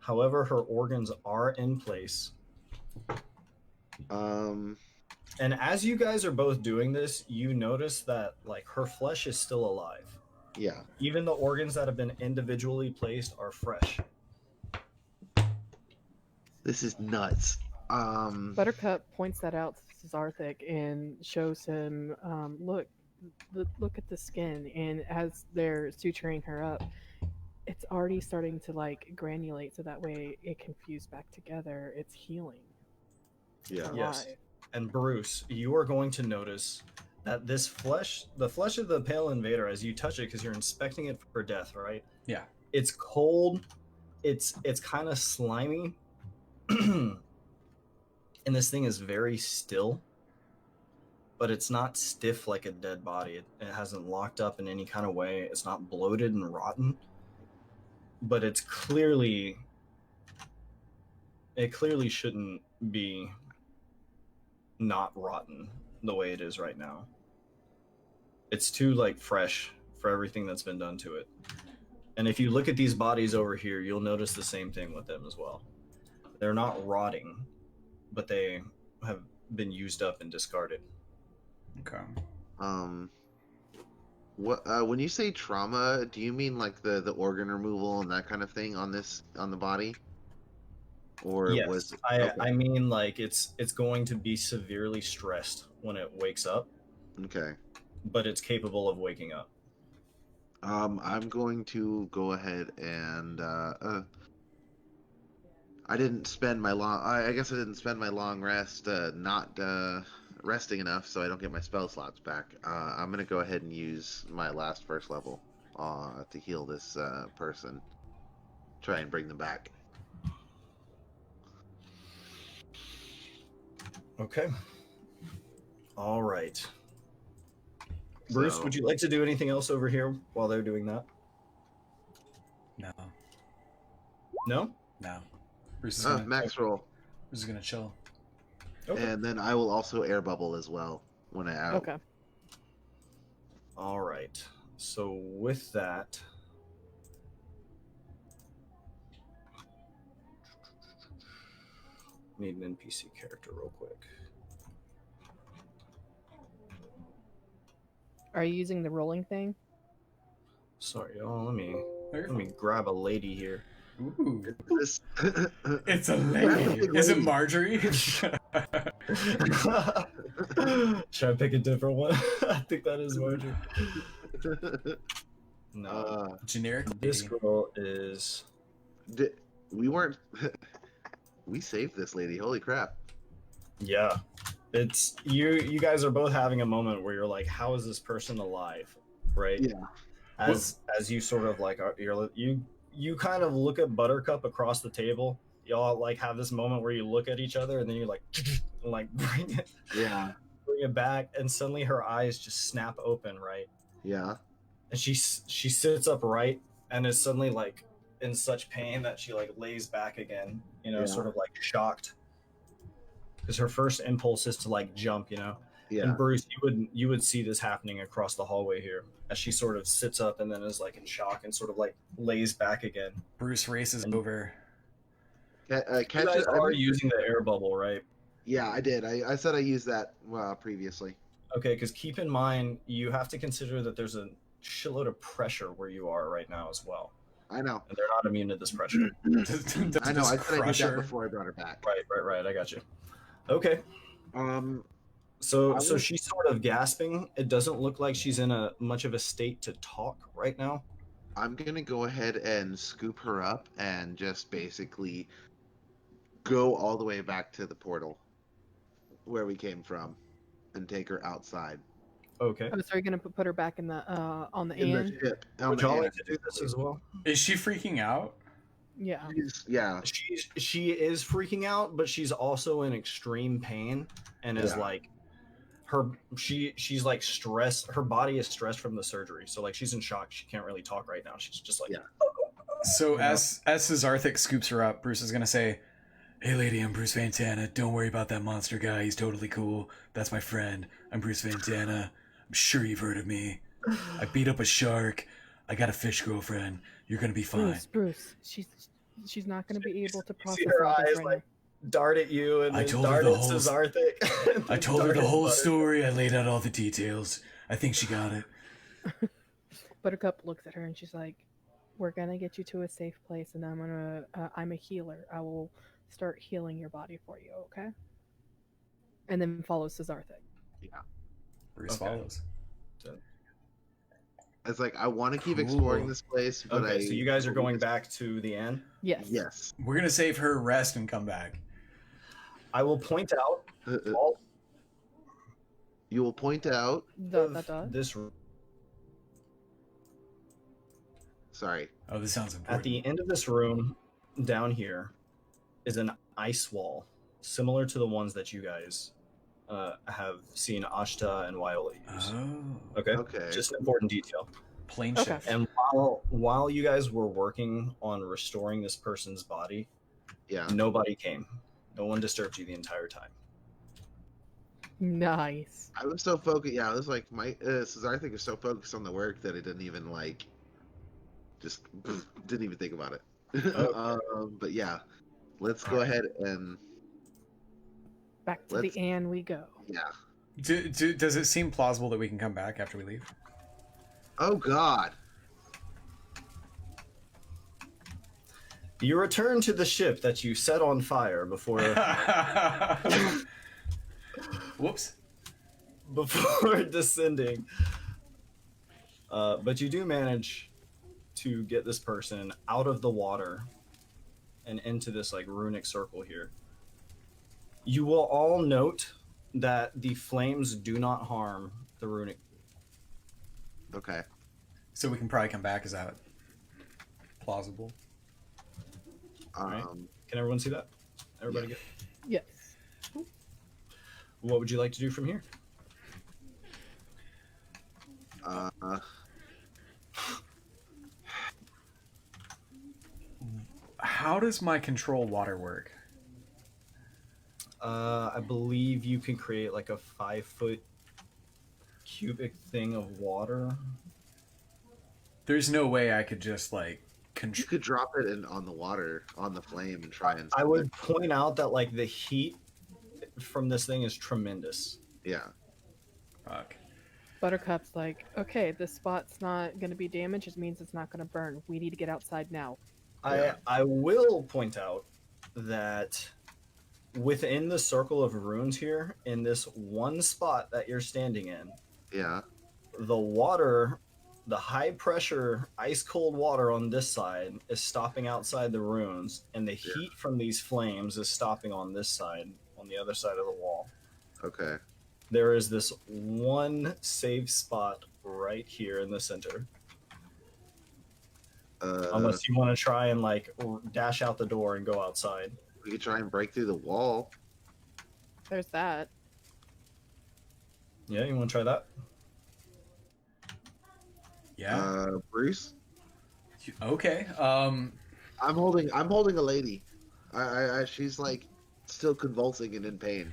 However, her organs are in place. And as you guys are both doing this, you notice that like her flesh is still alive. Yeah. Even the organs that have been individually placed are fresh. This is nuts. Buttercup points that out to Zarthik and shows him, look at the skin. And as they're suturing her up, it's already starting to like granulate, so that way it can fuse back together. It's healing. Yeah. Yes. Alive. And Bruce, you are going to notice that this flesh, the flesh of the Pale Invader, as you touch it, because you're inspecting it for death, right? Yeah. It's cold. It's kind of slimy. And this thing is very still. But it's not stiff like a dead body. It hasn't locked up in any kind of way. It's not bloated and rotten. But it clearly shouldn't be not rotten the way it is right now. It's too like fresh for everything that's been done to it. And if you look at these bodies over here, you'll notice the same thing with them as well. They're not rotting, but they have been used up and discarded. Okay. What when you say trauma, do you mean like the organ removal and that kind of thing on the body? Or Yes, was I mean like it's going to be severely stressed when it wakes up, okay. but it's capable of waking up. I'm going to go ahead and I didn't spend my long. I guess I didn't spend my long rest not resting enough, so I don't get my spell slots back. I'm gonna go ahead and use my last first level to heal this person. Try and bring them back. Okay. All right. Bruce, So- would you like to do anything else over here while they're doing that? No, No? no. Bruce is gonna, Max roll, Bruce is gonna chill. Okay. and then I will also air bubble as well when I out. Okay. All right. So with that, need an NPC character real quick. Are you using the rolling thing? Sorry, y'all. Let me grab a lady here. Ooh, This- it's a lady. Is it Marjorie? Should I pick a different one? I think that is Marjorie. No. Generic This lady. girl is. We weren't. We saved this lady. Holy crap! Yeah. It's you guys are both having a moment where you're like, how is this person alive? Right? Yeah. As you sort of like you kind of look at Buttercup across the table. Y'all like have this moment where you look at each other and then you like and like bring it back, and suddenly her eyes just snap open, right? Yeah. And she sits upright and is suddenly like in such pain that she like lays back again, Yeah. sort of like shocked. Because her first impulse is to like jump, Yeah. And Bruce, you would see this happening across the hallway here as she sort of sits up and then is like in shock and sort of like lays back again. Bruce races And- over. Catch You guys it. are using the air bubble, right? Yeah, I did. I said I used that previously. Okay, because keep in mind you have to consider that there's a shitload of pressure where you are right now as well, I know. and they're not immune to this pressure. I know. I said I did Crusher. that before I brought her back. Right. I got you. Okay. So I so was- she's sort of gasping. It doesn't look like she's in a much of a state to talk right now. I'm gonna go ahead and scoop her up and just basically go all the way back to the portal where we came from and take her outside. Okay. Oh, so you're gonna put her back in the on the In the end? ship. on Would the y'all end. like to do this as well? Is she freaking out? Yeah. Yeah. She is freaking out, but she's also in extreme pain and is Yeah. like she's like stressed. Her body is stressed from the surgery, so like she's in shock. She can't really talk right now. She's just like Yeah. So as Cesarthic scoops her up, Bruce is gonna say, "Hey, lady, I'm Bruce Fantana. Don't worry about that monster guy. He's totally cool. That's my friend. I'm Bruce Fantana. I'm sure you've heard of me. I beat up a shark. I got a fish girlfriend. You're gonna be fine." Bruce, she's not gonna be able to You process see her all this eyes right like dart at you and I then told her dart the at whole- Cesarthic. and I then told her dart the at whole Buttercup. story. I laid out all the details. I think she got it. now. Buttercup looks at her and she's like, "We're gonna get you to a safe place, and I'm a healer. I will start healing your body for you, okay?" And then follows Cesarthic. Bruce Okay. follows. It's like I want to keep Cool. exploring this place, but Okay, so you guys are going back to the inn. Yes. Yes. We're gonna save her rest and come back. I will point out Uh, all You will point out. of this Sorry. Oh, this sounds important. at the end of this room down here is an ice wall similar to the ones that you guys have seen Ashta and Viola use. Oh, Okay, Okay. just an important detail. plane Okay. shift. And while you guys were working on restoring this person's body, Yeah. nobody came. No one disturbed you the entire time. Nice. I was so focused. Yeah, I was like, my Cesarthic was so focused on the work that it didn't even like, just didn't even think about it. But yeah, let's go ahead and Back to Let's- the Anne we go. yeah. Does it seem plausible that we can come back after we leave? Oh God. You return to the ship that you set on fire before Whoops. before descending. But you do manage to get this person out of the water and into this like runic circle here. You will all note that the flames do not harm the runic. Okay. So we can probably come back. Is that plausible? Right. Can everyone see that? Everybody get? Yes. What would you like to do from here? How does my control water work? I believe you can create like a 5-foot cubic thing of water. There's no way I could just like You could drop it on the water, on the flame, and try and. I would point out that like the heat from this thing is tremendous. Yeah. Fuck. Buttercup's like, okay, this spot's not going to be damaged. It means it's not going to burn. We need to get outside now. Yeah. I will point out that within the circle of runes here, in this one spot that you're standing in, Yeah. the water, the high pressure, ice cold water on this side is stopping outside the runes, and the heat from these flames is stopping on this side, on the other side of the wall. Okay. There is this one safe spot right here in the center. Unless you want to try and like dash out the door and go outside. We could try and break through the wall. There's that. Yeah, you want to try that? Yeah. Bruce, Okay. I'm holding a lady. She's like still convulsing and in pain.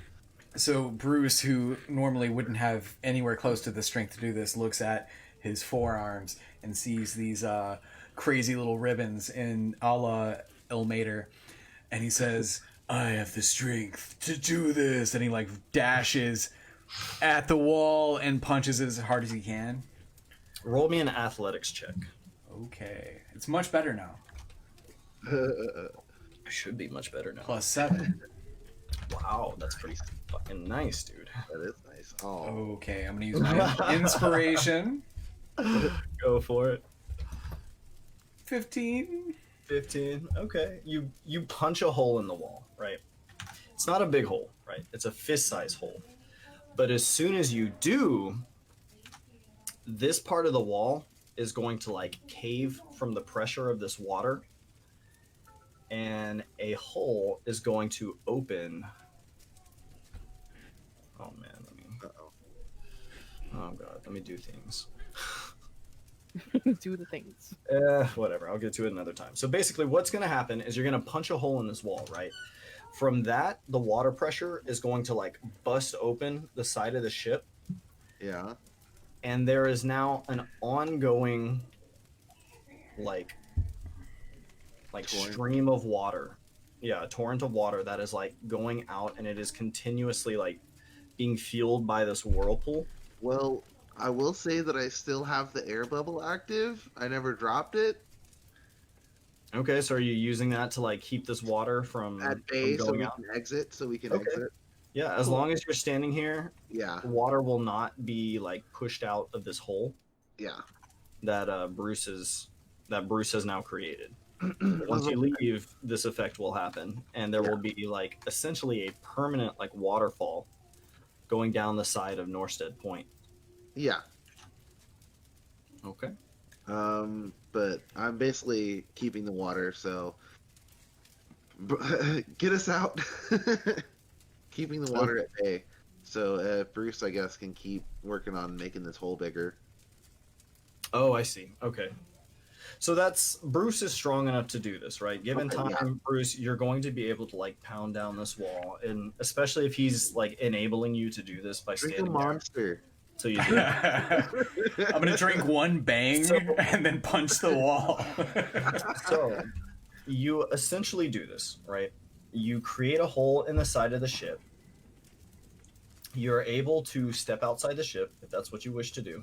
So Bruce, who normally wouldn't have anywhere close to the strength to do this, looks at his forearms and sees these crazy little ribbons in a la Ilmater, and he says, I have the strength to do this, and he like dashes at the wall and punches it as hard as he can. Roll me an athletics check. Okay. It's much better now. Should be much better now. +7. Wow, that's pretty fucking nice, dude. That is nice. Oh. Okay, I'm gonna use my inspiration. Go for it. 15. 15. Okay. You punch a hole in the wall, right? It's not a big hole, right? It's a fist-size hole. But as soon as you do, this part of the wall is going to like cave from the pressure of this water, and a hole is going to open. Oh man, oh god, let me do things. Do the things. Whatever, I'll get to it another time. So basically what's going to happen is you're going to punch a hole in this wall, right? From that, the water pressure is going to like bust open the side of the ship, Yeah. and there is now an ongoing like Torrent. stream of water. Yeah, a torrent of water that is like going out, and it is continuously like being fueled by this whirlpool. Well, I will say that I still have the air bubble active. I never dropped it Okay, so are you using that to like keep this water from at bay, so going we out? can exit. So we can Okay. exit. Yeah, as long as you're standing here, Yeah. water will not be like pushed out of this hole Yeah. that Bruce has now created. Once you leave, this effect will happen, and there will be like essentially a permanent like waterfall going down the side of Norstead Point. Yeah. Okay. But I'm basically keeping the water, so get us out. Keeping the water at bay. So Bruce, I guess, can keep working on making this hole bigger. Oh, I see. Okay. So that's Bruce is strong enough to do this, right? Given Okay, time, yeah. Bruce, you're going to be able to like pound down this wall, and especially if he's like enabling you to do this by Drink a standing there. monster. So you do. I'm gonna drink one bang So- and then punch the wall. So you essentially do this, right? You create a hole in the side of the ship. You're able to step outside the ship if that's what you wish to do.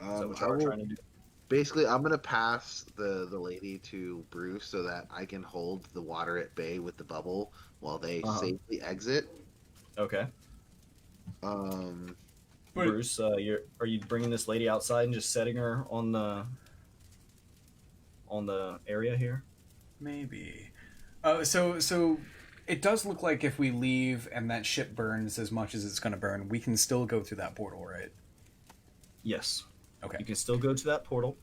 Is that what I you're will- trying to do? Basically, I'm gonna pass the lady to Bruce so that I can hold the water at bay with the bubble while they Uh-huh. safely exit. Okay. But- Bruce, are you bringing this lady outside and just setting her on the area here? Maybe. So it does look like if we leave and that ship burns as much as it's going to burn, we can still go through that portal, right? Yes. Okay. You can still go to that portal.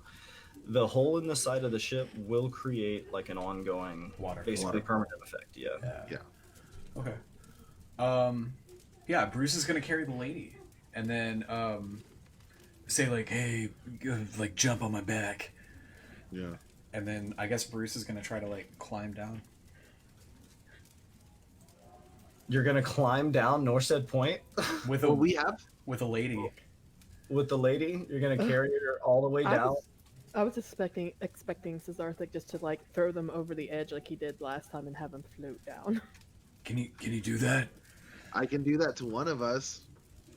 The hole in the side of the ship will create like an ongoing, Water. basically permanent effect. Yeah. Yeah. Okay. Yeah, Bruce is gonna carry the lady, and then say like, "Hey, like jump on my back," Yeah. and then I guess Bruce is gonna try to like climb down. You're gonna climb down Norstead Point with Well, we have. with a lady. with the lady. You're gonna carry her all the way down. I was expecting Cesarthic just to like throw them over the edge like he did last time and have them float down. Can you do that? I can do that to one of us.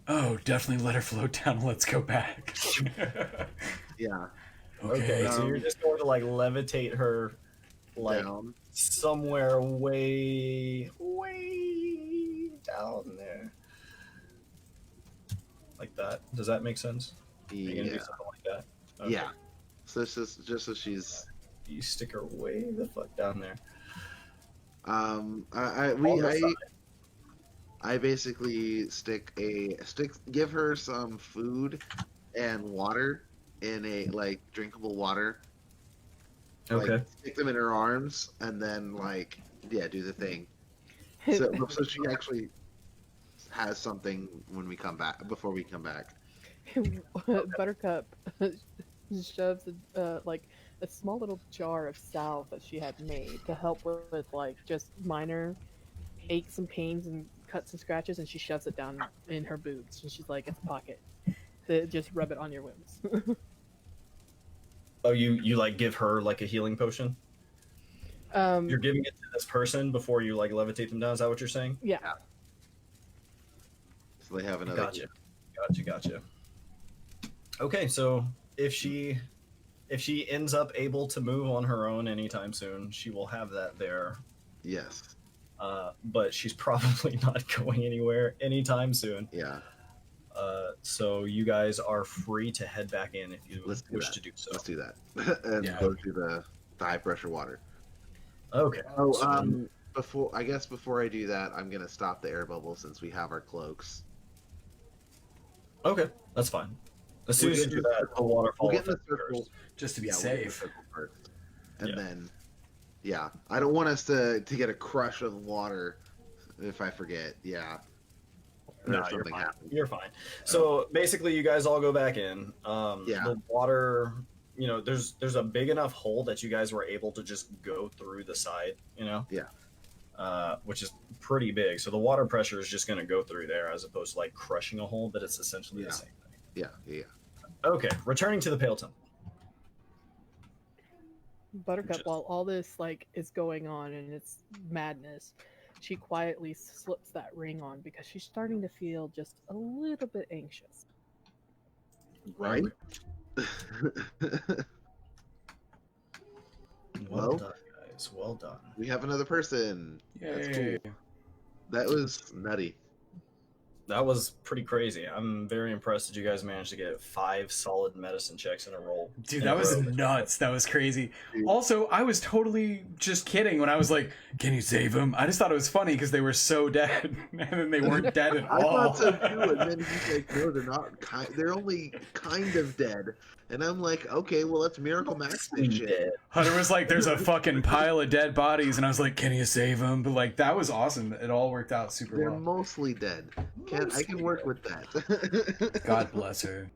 Oh, definitely let her float down. Let's go back. Yeah. Okay, so Um, you're just going to like levitate her, like Down. somewhere way down there, like that. Does that make sense? You're gonna do Yeah. something like that. Okay. Yeah. So it's just so she's. You stick her way the fuck down there. I On the side. I basically give her some food and water in a like drinkable water. Like, Okay. stick them in her arms and then like do the thing. So she actually has something when we come back before we come back. Buttercup shoves like a small little jar of salve that she had made to help with like just minor aches and pains and cuts and scratches, and she shoves it down in her boots, and she's like, "It's a pocket. To just rub it on your wounds." Oh, you like give her like a healing potion? You're giving it to this person before you like levitate them down. Is that what you're saying? Yeah. So they have another. Gotcha. Okay, so if she ends up able to move on her own anytime soon, she will have that there. Yes. But she's probably not going anywhere anytime soon. Yeah. So you guys are free to head back in if you Let's do wish that. to do so. Let's do that. And Yeah. go to the high pressure water. Okay. Oh, So- before I do that, I'm gonna stop the air bubble since we have our cloaks. Okay, that's fine. As soon We'll as you get do in the that, the circle. waterfall We'll get in the effect circle. occurs. Just to be Yeah, we'll get in the safe. circle first. And Yeah. then, yeah, I don't want us to get a crush of water if I forget. Yeah. Or No, if you're something fine. happens. You're fine. So basically, you guys all go back in. Yeah. The water, there's a big enough hole that you guys were able to just go through the side. Yeah. Which is pretty big. So the water pressure is just going to go through there as opposed to like crushing a hole, but it's essentially Yeah. the same thing. Yeah. Okay, returning to the Pale Temple. Buttercup, Just- while all this like is going on and it's madness, she quietly slips that ring on because she's starting to feel just a little bit anxious. Right? Well Well- done, guys. Well done. We have another person. That's Yay. cool. That was nutty. That was pretty crazy. I'm very impressed that you guys managed to get 5 solid medicine checks in a row. Dude, that was nuts. That was crazy. Also, I was totally just kidding when I was like, "Can you save him?" I just thought it was funny because they were so dead, and then they weren't dead at I all. thought so too, and then he's like, "No, they're not. They're only kind of dead." And I'm like, "Okay, well, let's Miracle Max this shit." Dead. Hunter was like, "There's a fucking pile of dead bodies," and I was like, "Can you save him?" But like, that was awesome. It all worked out super They're well. mostly dead. I can work with that. God bless her.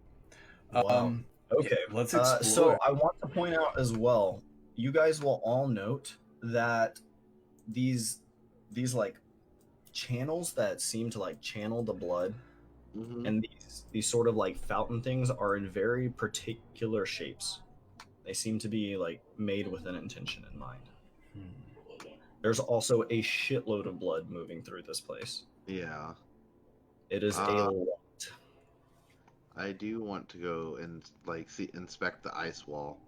Wow. Okay, let's so explore. I want to point out as well, you guys will all note that these like channels that seem to like channel the blood Mhm. and these sort of like fountain things are in very particular shapes. They seem to be like made with an intention in mind. There's also a shitload of blood moving through this place. Yeah, It is a Ah. lot. I do want to go and like inspect the ice wall.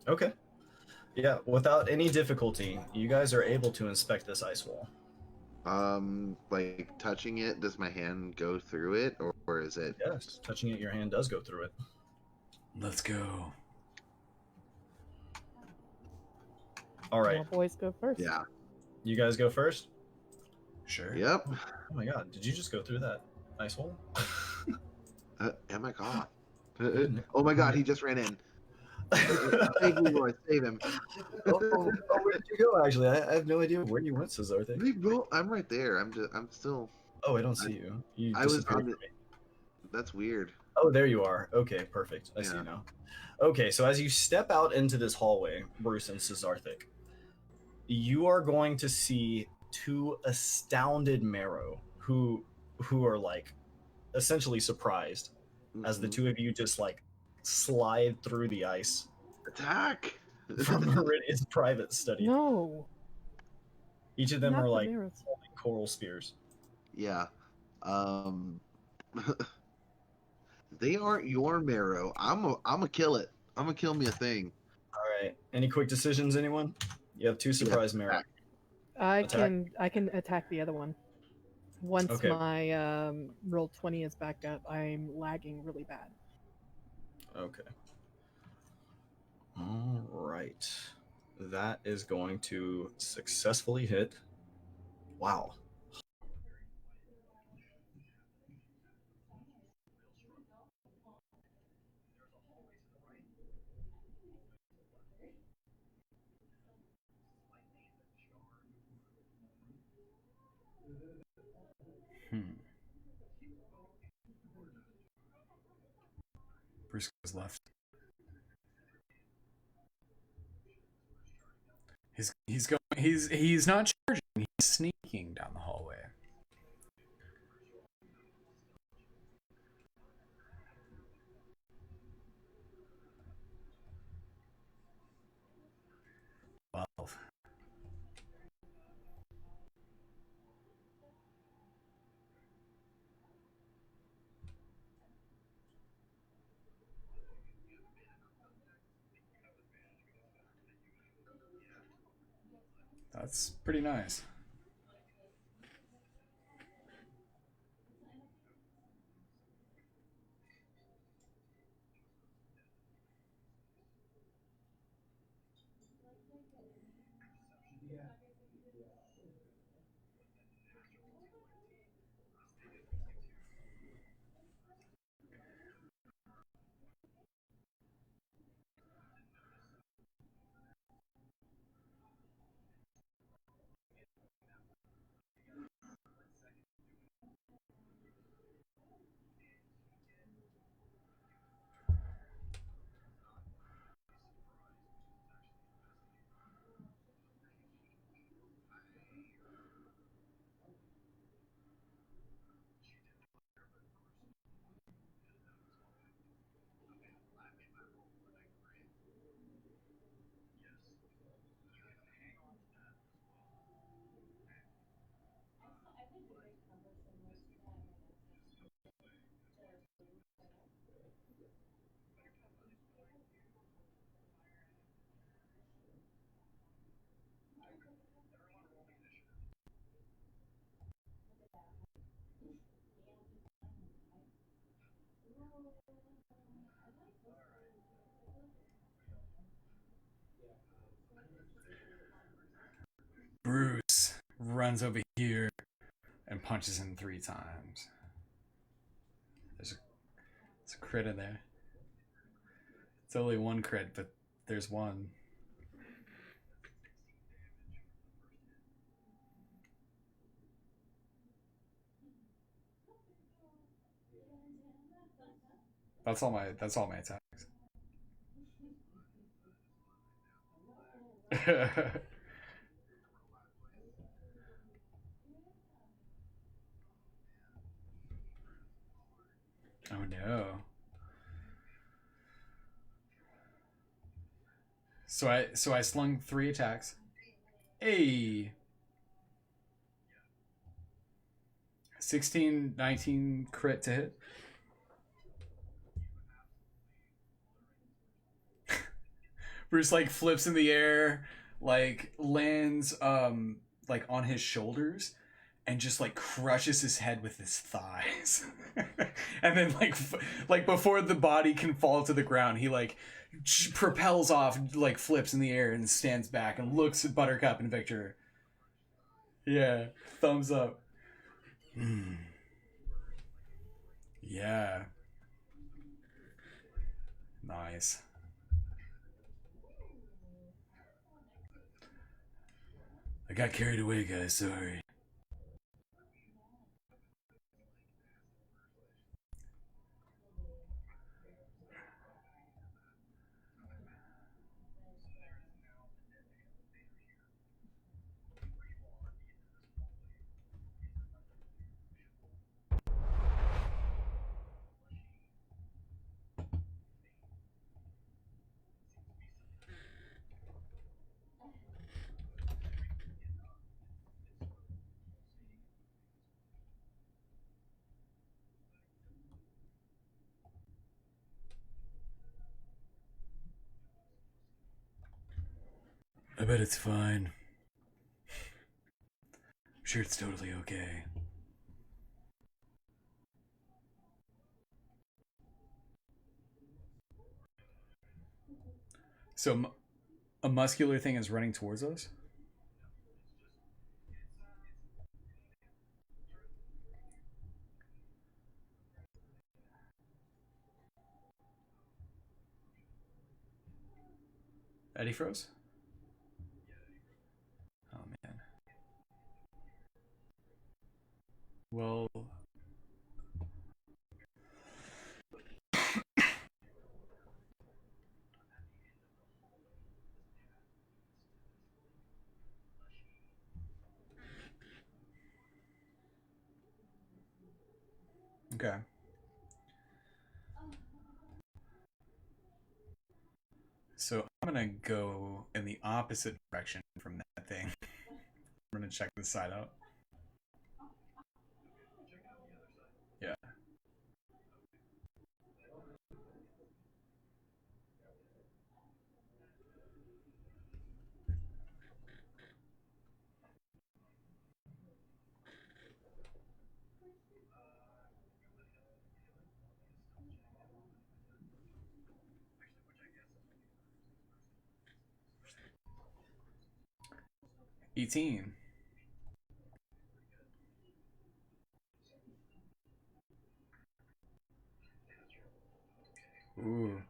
Okay. Yeah, without any difficulty, you guys are able to inspect this ice wall. Like touching it, does my hand go through it, or is it? Yes, touching it, your hand does go through it. Let's go. All right, Well, boys go first. Yeah. you guys go first. Sure. Yep. Oh my god, did you just go through that ice hole? Oh my god. Oh my god, he just ran in. Save Leroy, save him. Oh, where did you go? Actually, I have no idea where you went, Cesarte. Bro, I'm right there. I'm still. Oh, I don't see you. You I was disappeared on the. from me. That's weird. Oh, there you are. Okay, perfect. I see Yeah. you now. Okay, so as you step out into this hallway, Bruce and Cesarthic, you are going to see two astounded Marrow who are like essentially surprised as the Mhm. two of you just like slide through the ice Attack. from Meridian's private study. No, Each of them not are the like mirrors. holding coral spears. Yeah. Um. They aren't your marrow. I'm a kill it. I'm gonna kill me a thing. All right. Any quick decisions, anyone? You have two surprise Marrow. attack. Attack? I can attack the other one. Once Okay. my roll 20 is back up, I'm lagging really bad. Okay. All right. That is going to successfully hit. Wow. Bruce goes left. He's going. He's not charging. He's sneaking down the hallway. Well, that's pretty nice. Bruce runs over here and punches him 3 times. There's a crit in there. It's only 1 crit, but there's 1. That's all my attacks. Oh no. So I slung 3 attacks. Hey. 16, 19 crit to hit. Bruce like flips in the air, like lands like on his shoulders, and just like crushes his head with his thighs. And then like before the body can fall to the ground, he like propels off, like flips in the air and stands back and looks at Buttercup and Victor. Yeah, thumbs up. Yeah. Nice. I got carried away, guys, sorry. I bet it's fine. I'm sure it's totally okay. So, a muscular thing is running towards us? Eddie froze? Oh, man. Well... Okay. So I'm gonna go in the opposite direction from that thing. I'm gonna check this side out. Yeah. $18. Ooh.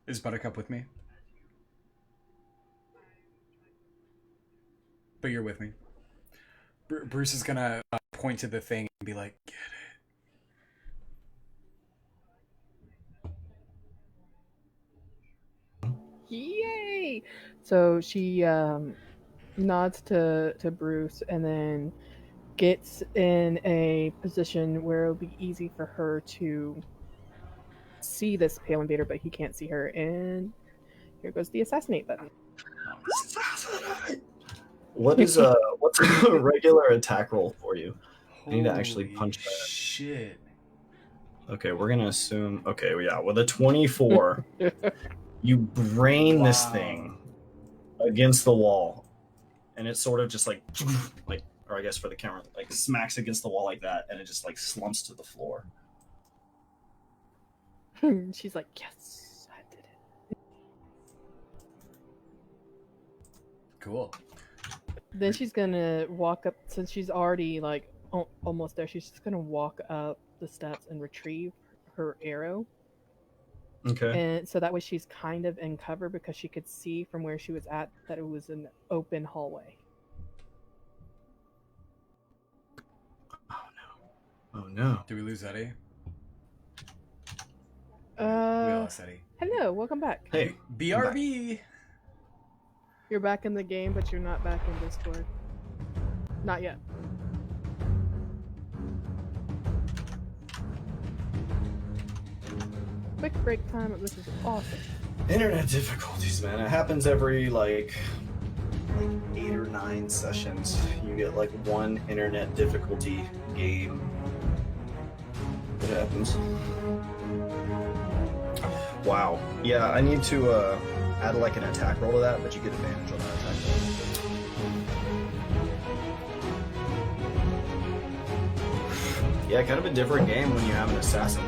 Is Buttercup with me? But you're with me. Bruce is gonna point to the thing and be like, get it. Yay! So she nods to Bruce and then gets in a position where it'll be easy for her to see this Pale Invader, but he can't see her. And here goes the assassinate button. What's a regular attack roll for you? I need to actually punch that. Shit. Okay, we're gonna assume. Okay, yeah, with a 24, you brain this thing against the wall, and it sort of just like, or I guess for the camera, like smacks against the wall like that, and it just like slumps to the floor. She's like, yes, I did it. Cool. Then she's gonna walk up, since she's already like almost there. She's just gonna walk up the steps and retrieve her arrow. Okay. And so that way she's kind of in cover because she could see from where she was at that it was an open hallway. Oh no. Do we lose Eddie? We Uh, lost Eddie. hello, welcome back. Hey, BRB! You're back in the game, but you're not back in Discord. Not yet. Quick break time. This is awesome. internet difficulties, man. It happens every like like 8 or 9 sessions, you get like one internet difficulty game. It happens. Wow. Yeah, I need to add like an attack roll to that, but you get advantage on that attack roll. Yeah, kind of a different game when you have an assassin.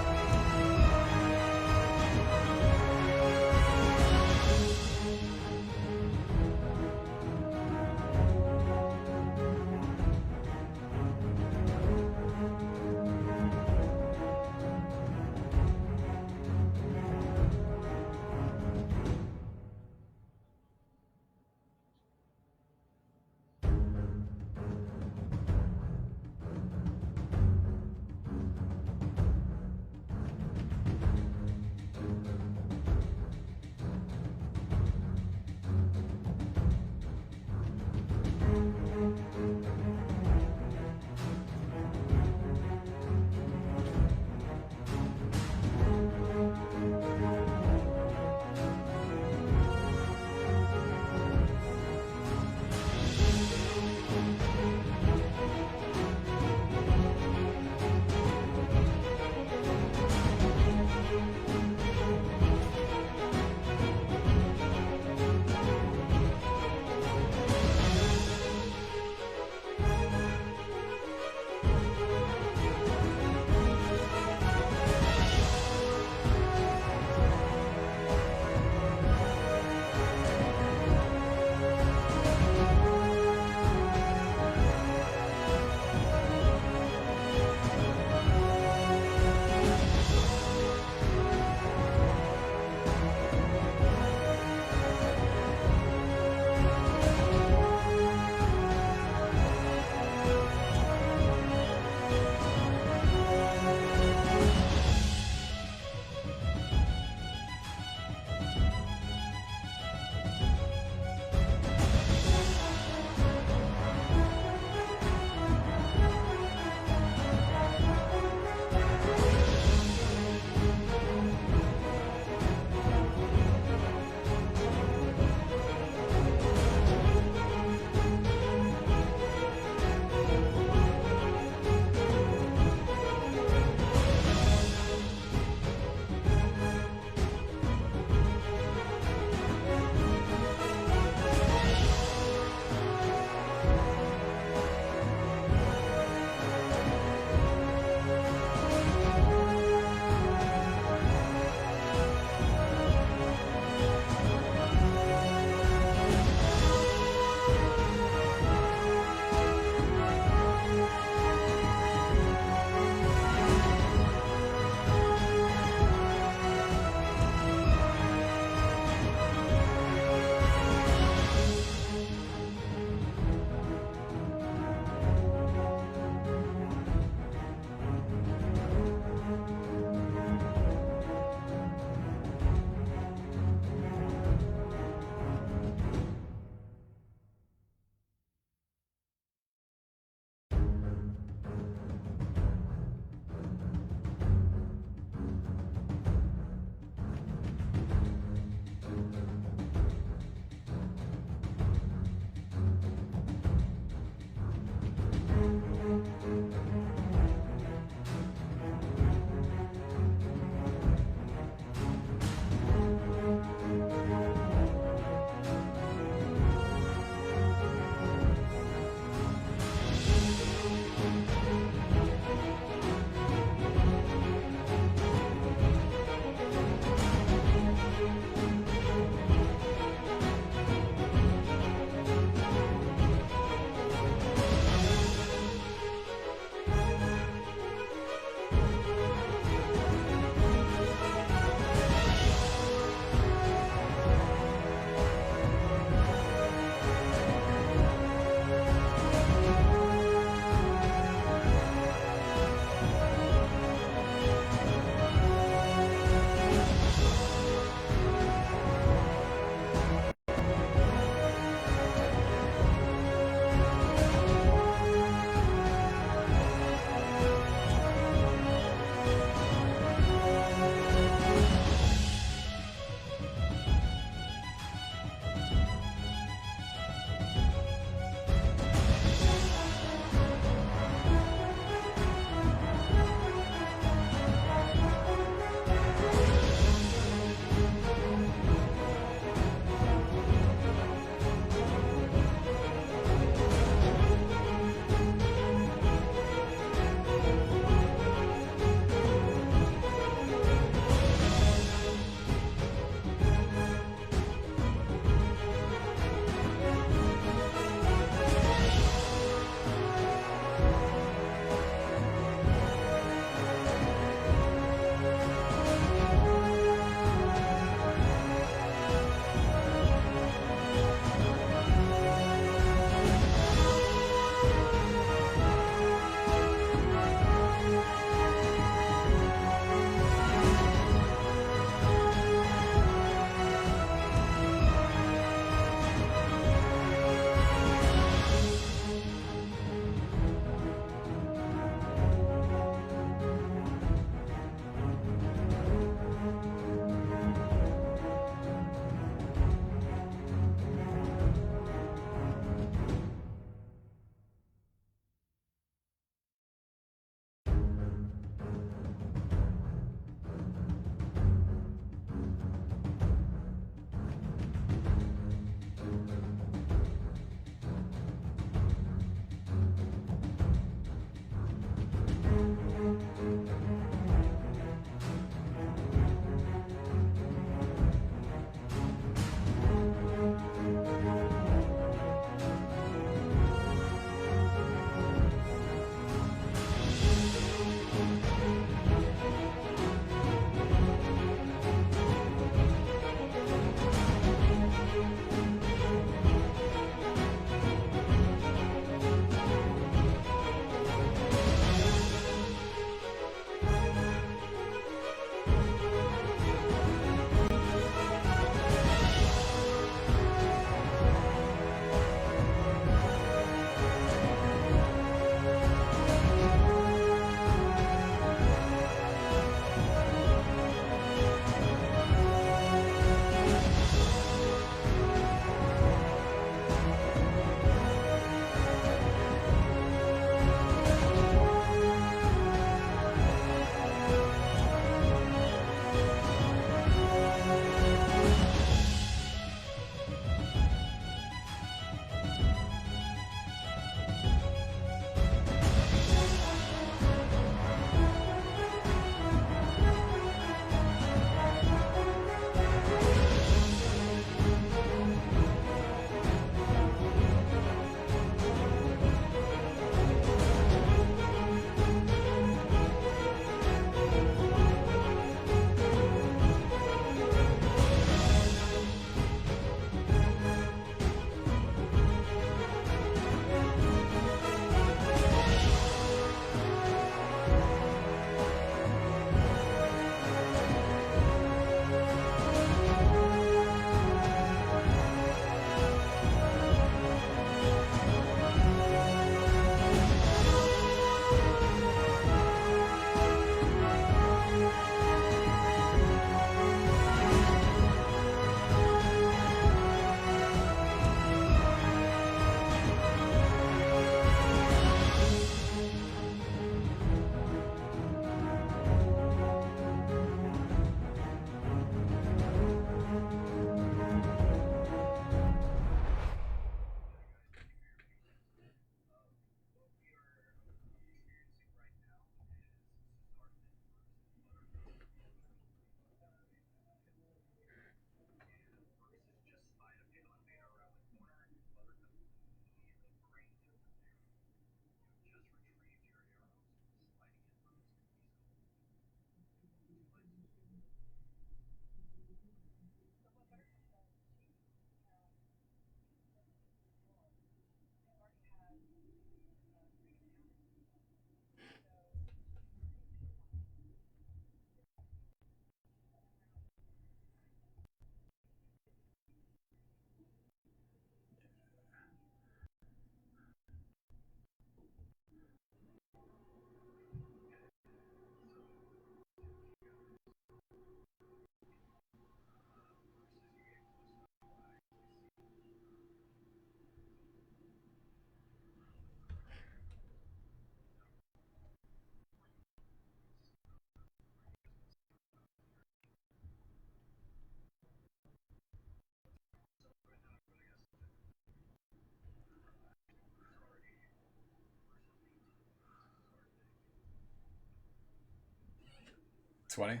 20.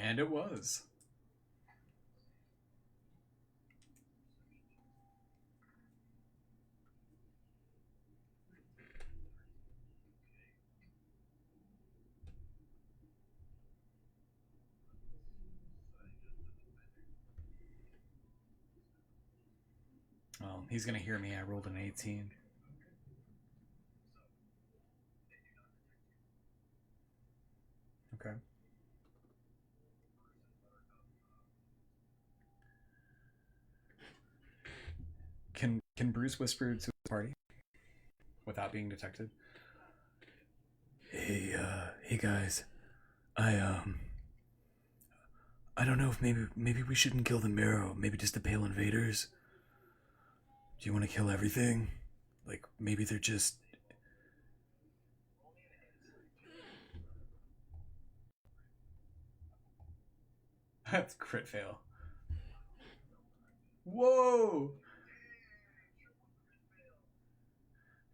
And it was. Well, he's gonna hear me. I rolled an 18. Okay. Can Bruce whisper to the party without being detected? Hey guys, I I don't know if maybe we shouldn't kill the marrow. Maybe just the pale invaders. Do you want to kill everything? Like maybe they're just. That's crit fail. Whoa!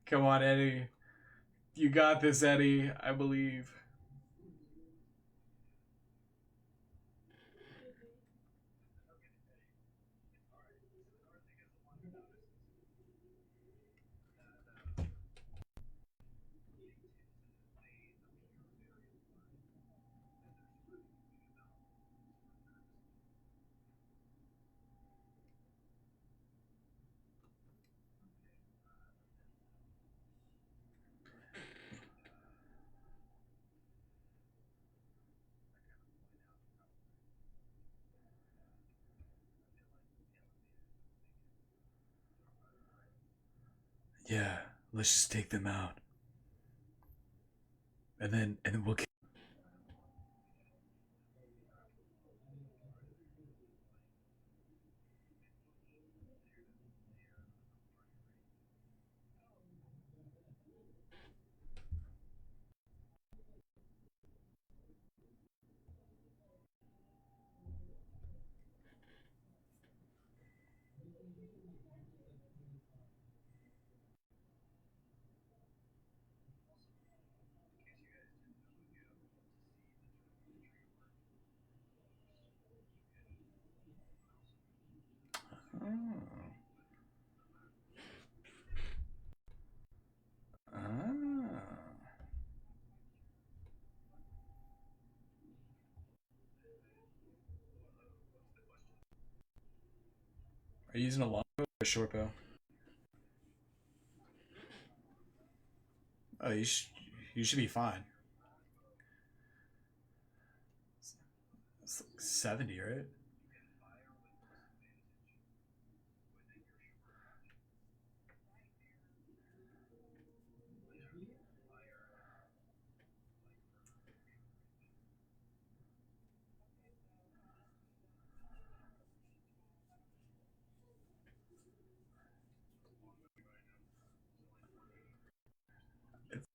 Come on, Eddie. You got this, Eddie. I believe. Yeah, let's just take them out. And then we'll. Oh. Ah. Are you using a longbow or a short bow? Oh, you should be fine. It's like 70, right?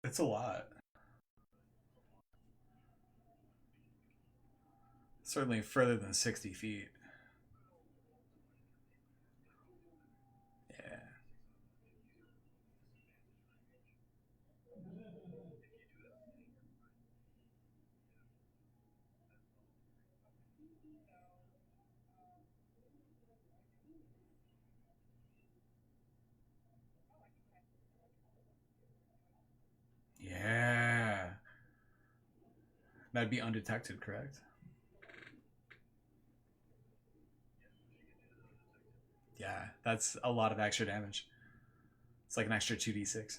It's a lot. Certainly further than 60 feet. Yeah. Yeah. That'd be undetected, correct? Yeah, that's a lot of extra damage. It's like an extra 2d6.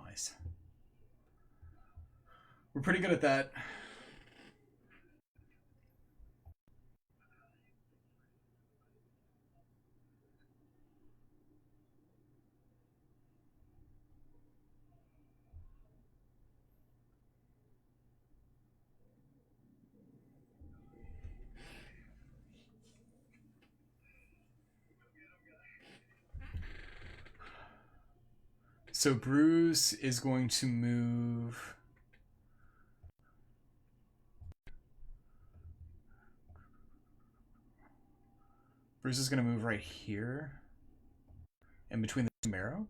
Nice. We're pretty good at that. So Bruce is going to move. Bruce is going to move right here, in between the two marrow,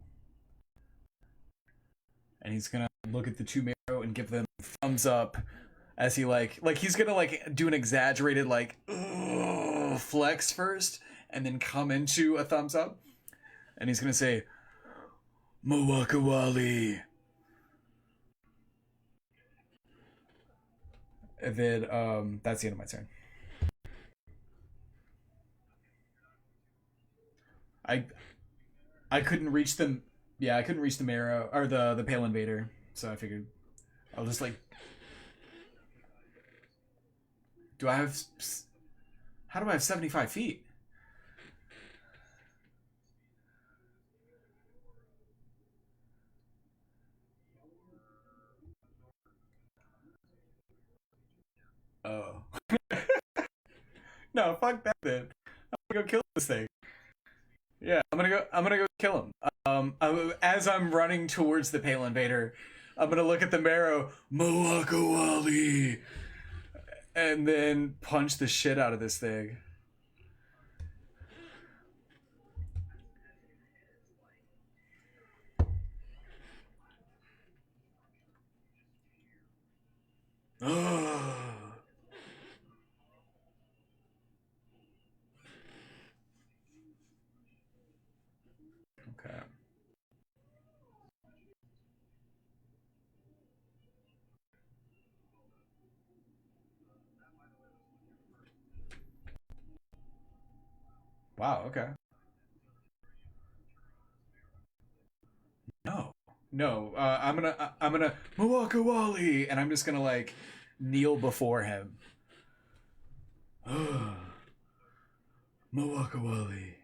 and he's going to look at the two marrow and give them thumbs up as he like he's going to like do an exaggerated like flex first, and then come into a thumbs up, and he's going to say, Mawakawali. And then that's the end of my turn. I couldn't reach them. Yeah, I couldn't reach the marrow or the Pale Invader, so I figured I'll just like. Do I have? How do I have 75 feet? Oh. No, fuck that then. I'm gonna go kill this thing. Yeah, I'm gonna go kill him. As I'm running towards the Pale Invader, I'm gonna look at the marrow, Mawakawali, and then punch the shit out of this thing. Okay. Wow, okay. No. No, I'm gonna Mawakawali, and I'm just gonna like kneel before him. Mawakawali.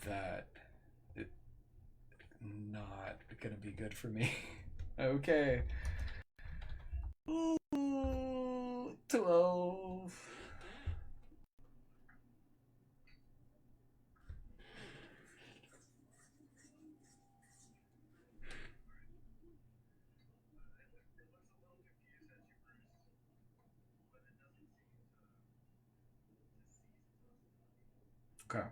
That is not gonna be good for me. Okay. Ooh, 12. Okay.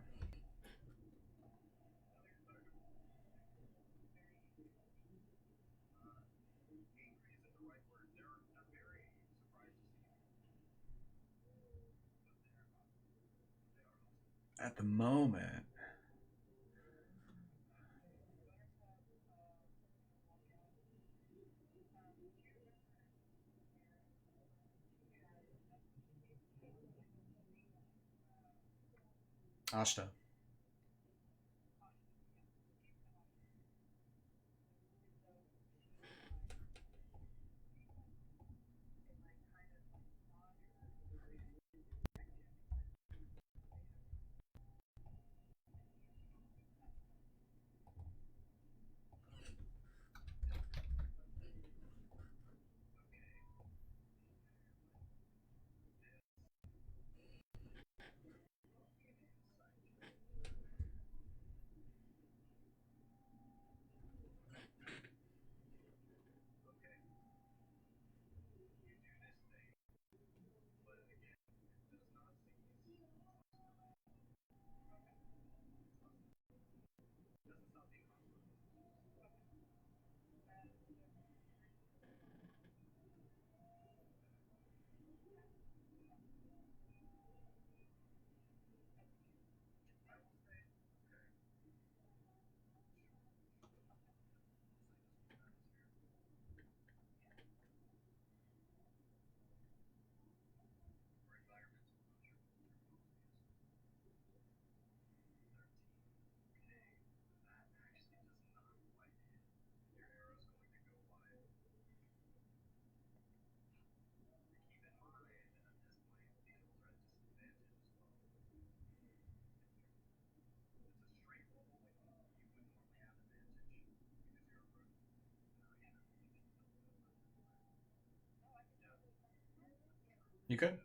At the moment, Ashta. You could.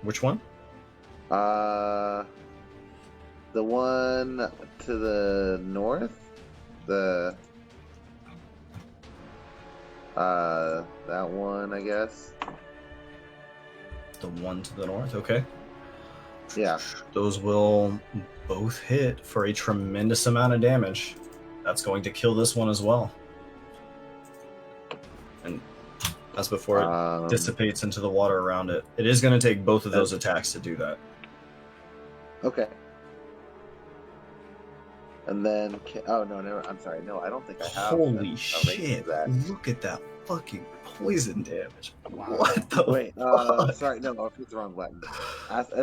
Which one? The one to the north, the that one, I guess. The one to the north. Okay. Yeah. Those will both hit for a tremendous amount of damage. That's going to kill this one as well. And as before it dissipates into the water around it. It is going to take both of those attacks to do that. Okay. And then, oh no, never. I'm sorry. No, I don't think I have. Holy shit! That. Look at that fucking poison damage. Wow. What the? Wait. fuck? Sorry. No, I picked the wrong button.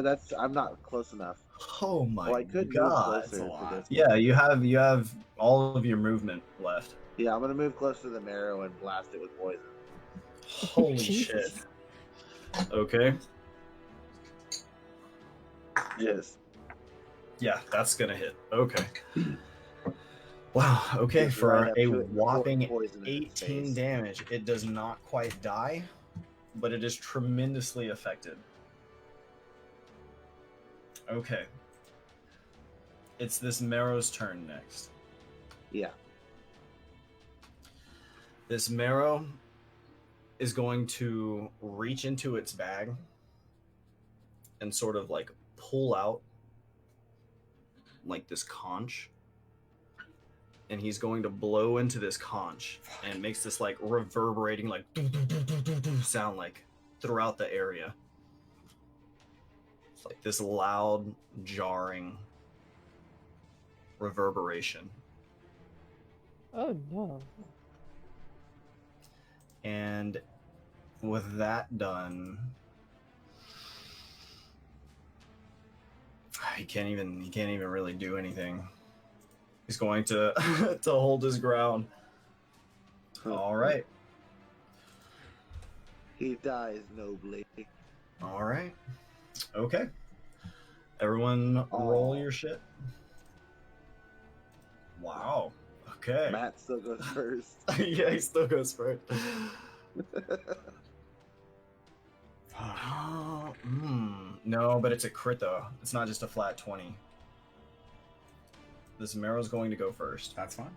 That's. I'm not close enough. Oh my Well, I could move god! closer to this. Yeah, you have all of your movement left. Yeah, I'm gonna move close to the marrow and blast it with poison. Holy Jesus. shit! Okay. Yes. Yeah, that's gonna hit. Okay. Wow. Okay, Yes, for right up a to it, whopping poison in its 18 face. damage, it does not quite die, but it is tremendously affected. Okay. It's this Marrow's turn next. Yeah. This Marrow is going to reach into its bag and sort of like pull out like this conch, and he's going to blow into this conch, and it makes this like reverberating like sound like throughout the area. It's like this loud jarring reverberation. Oh no. And with that done, he can't even really do anything. He's going to to hold his ground. All right. He dies nobly. All right. Okay. Everyone roll your shit. Wow. Okay. Matt still goes first. Yeah, he still goes first. No, but it's a crit though. It's not just a flat 20. This Marrow's going to go first. That's fine.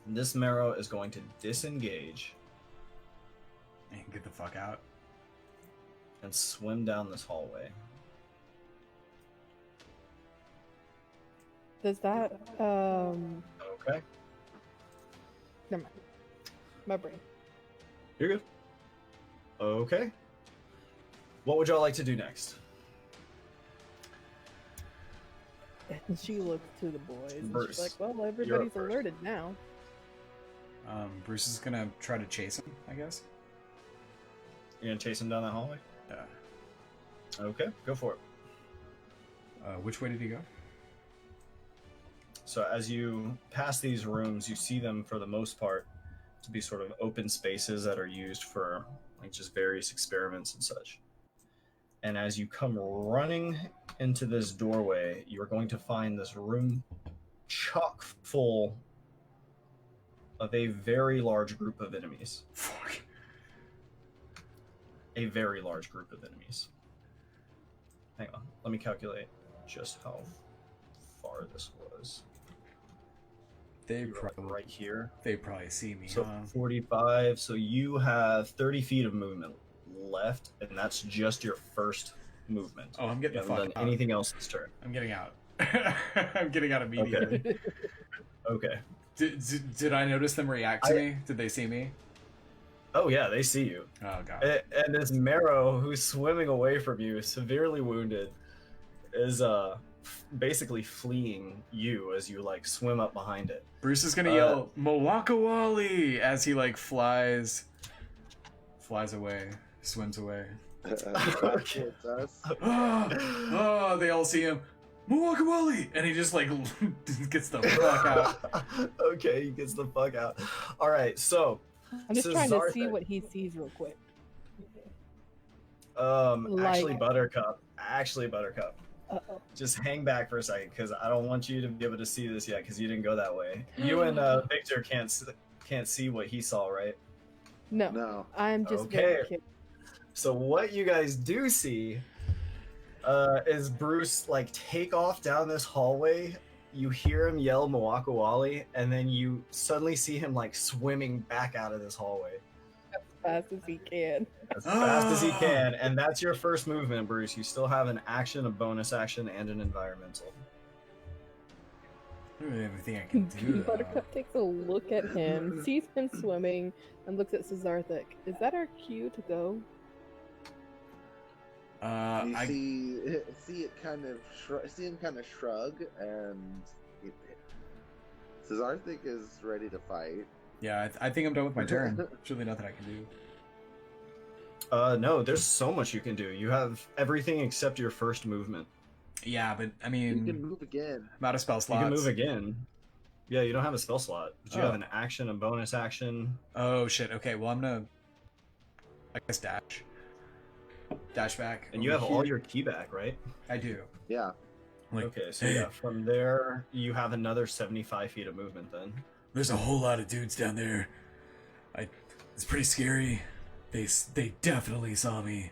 This Marrow is going to disengage And get the fuck out. and swim down this hallway. Does that Okay. never mind. My brain. You're good. Okay. What would y'all like to do next? And she looks to the boys and Bruce, she's like, well, you're up everybody's first. alerted now. Bruce is gonna try to chase him, I guess. You're gonna chase him down that hallway? Yeah. Okay, go for it. Which way did he go? So as you pass these rooms, you see them for the most part to be sort of open spaces that are used for like just various experiments and such. And as you come running into this doorway, you're going to find this room chock full of a very large group of enemies. Fuck. A very large group of enemies. Hang on, let me calculate just how far this was. They You're, like, probably right here. They probably see me. So Huh? 45. So you have 30 feet of movement left, and that's just your first movement. Oh, I'm You getting the haven't fuck done out. anything else this turn. I'm getting out. I'm getting out immediately. Okay. Did I notice them react to me? Did they see me? Oh yeah, they see you. Oh god. And this Marrow, who's swimming away from you, severely wounded, is basically fleeing you as you like swim up behind it. Bruce is gonna yell "Mawakawali" as he like flies away, swims away. Okay. It's us. Oh, they all see him. Mawakawali, and he just like gets the fuck out. Okay, he gets the fuck out. All right, so I'm just trying to see Zarthic. what he sees real quick. Actually, Like- Buttercup. Uh-oh. Just hang back for a second, because I don't want you to be able to see this yet, because you didn't go that way. You and Victor can't see what he saw, right? No, No. I'm just Okay. very curious. So what you guys do see is Bruce like take off down this hallway. You hear him yell Mawakawali, and then you suddenly see him like swimming back out of this hallway as fast as he can. as fast as he can. And that's your first movement, Bruce. You still have an action, a bonus action, and an environmental. I don't really have anything I can do. though. Buttercup takes a look at him, sees him swimming, and looks at Cesarthic. Is that our cue to go? You I see it kind of see him kind of shrug, and Cesarthic is ready to fight. yeah, I think I'm done with my turn. There's really nothing I can do. No, there's so much you can do. You have everything except your first movement. Yeah, but I You mean, can move again. I'm out of spell You slots. can move again. Yeah, you don't have a spell slot, but you Oh. have an action, a bonus action. Oh shit. Okay, well I'm gonna, I guess dash back. And you over have all here. your key back, right? I do. Yeah. Like, Okay, so yeah, from there you have another 75 feet of movement then. there's a whole lot of dudes down there. It's pretty scary. They definitely saw me.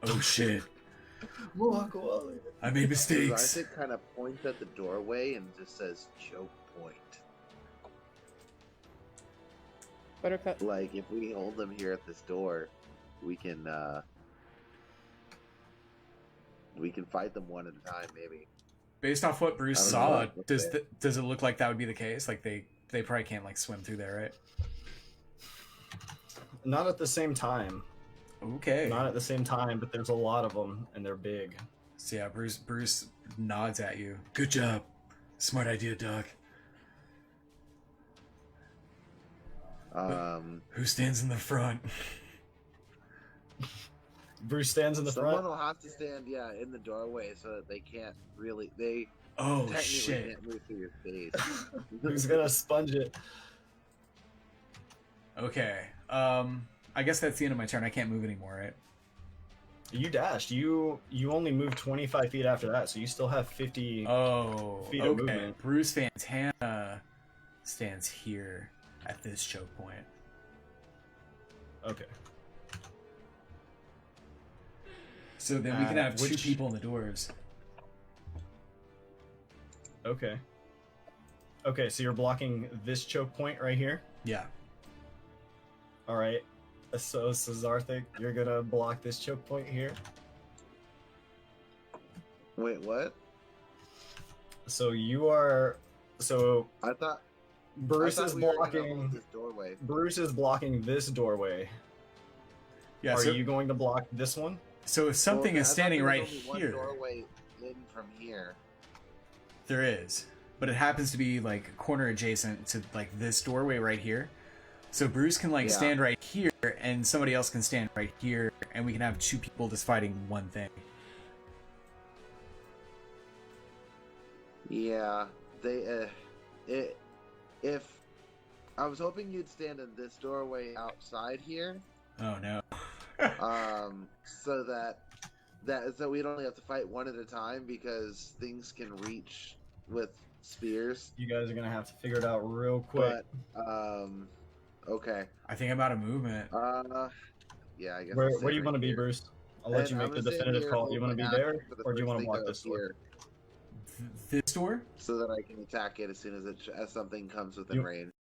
Oh shit. I made mistakes. Cesarthic kind of points at the doorway and just says choke point. Buttercup. Like if we hold them here at this door, we can fight them one at a time, maybe. Based off what Bruce I don't saw, know. does it look like that would be the case? Like they probably can't like swim through there, right? Not at the same time. Okay. Not at the same time, but there's a lot of them and they're big. So yeah, Bruce nods at you. Good job. Smart idea, Doc. Who stands in the front? Bruce stands in the Someone front. will have to stand, in the doorway so that they can't really. They Oh technically shit. can't move through your space. Who's gonna sponge it? Okay. I guess that's the end of my turn. I can't move anymore, right? You dashed. You only moved 25 feet after that, so you still have 50. Oh, Feet of okay. movement. Bruce Fantana stands here at this choke point. Okay. So then we can have two which- people in the doors. Okay. Okay, so you're blocking this choke point right here. Yeah. All right. So Cesarthic, you're gonna block this choke point here. Wait, what? So you are. So I thought Bruce I thought is we were gonna blocking. hold this doorway. Bruce is blocking this doorway. Yeah. Are So, you going to block this one? so if something Well, is I thought standing there was right only one here, doorway in from here. there is. but it happens to be like corner adjacent to like this doorway right here. So Bruce can like Yeah. stand right here, and somebody else can stand right here, and we can have two people just fighting one thing. Yeah, if I was hoping you'd stand in this doorway outside here, Oh no. so so we'd only have to fight one at a time because things can reach with spears. You guys are gonna have to figure it out real quick. But okay. I think I'm out of movement. Yeah, I guess. Where I'll stay do you right want to be, here. Bruce? I'll let And you I'm make the gonna stay definitive here, call. You hold want to my be there, action for the or do you first want to thing walk that this door? appear, This door? so that I can attack it as soon as something comes within You- range?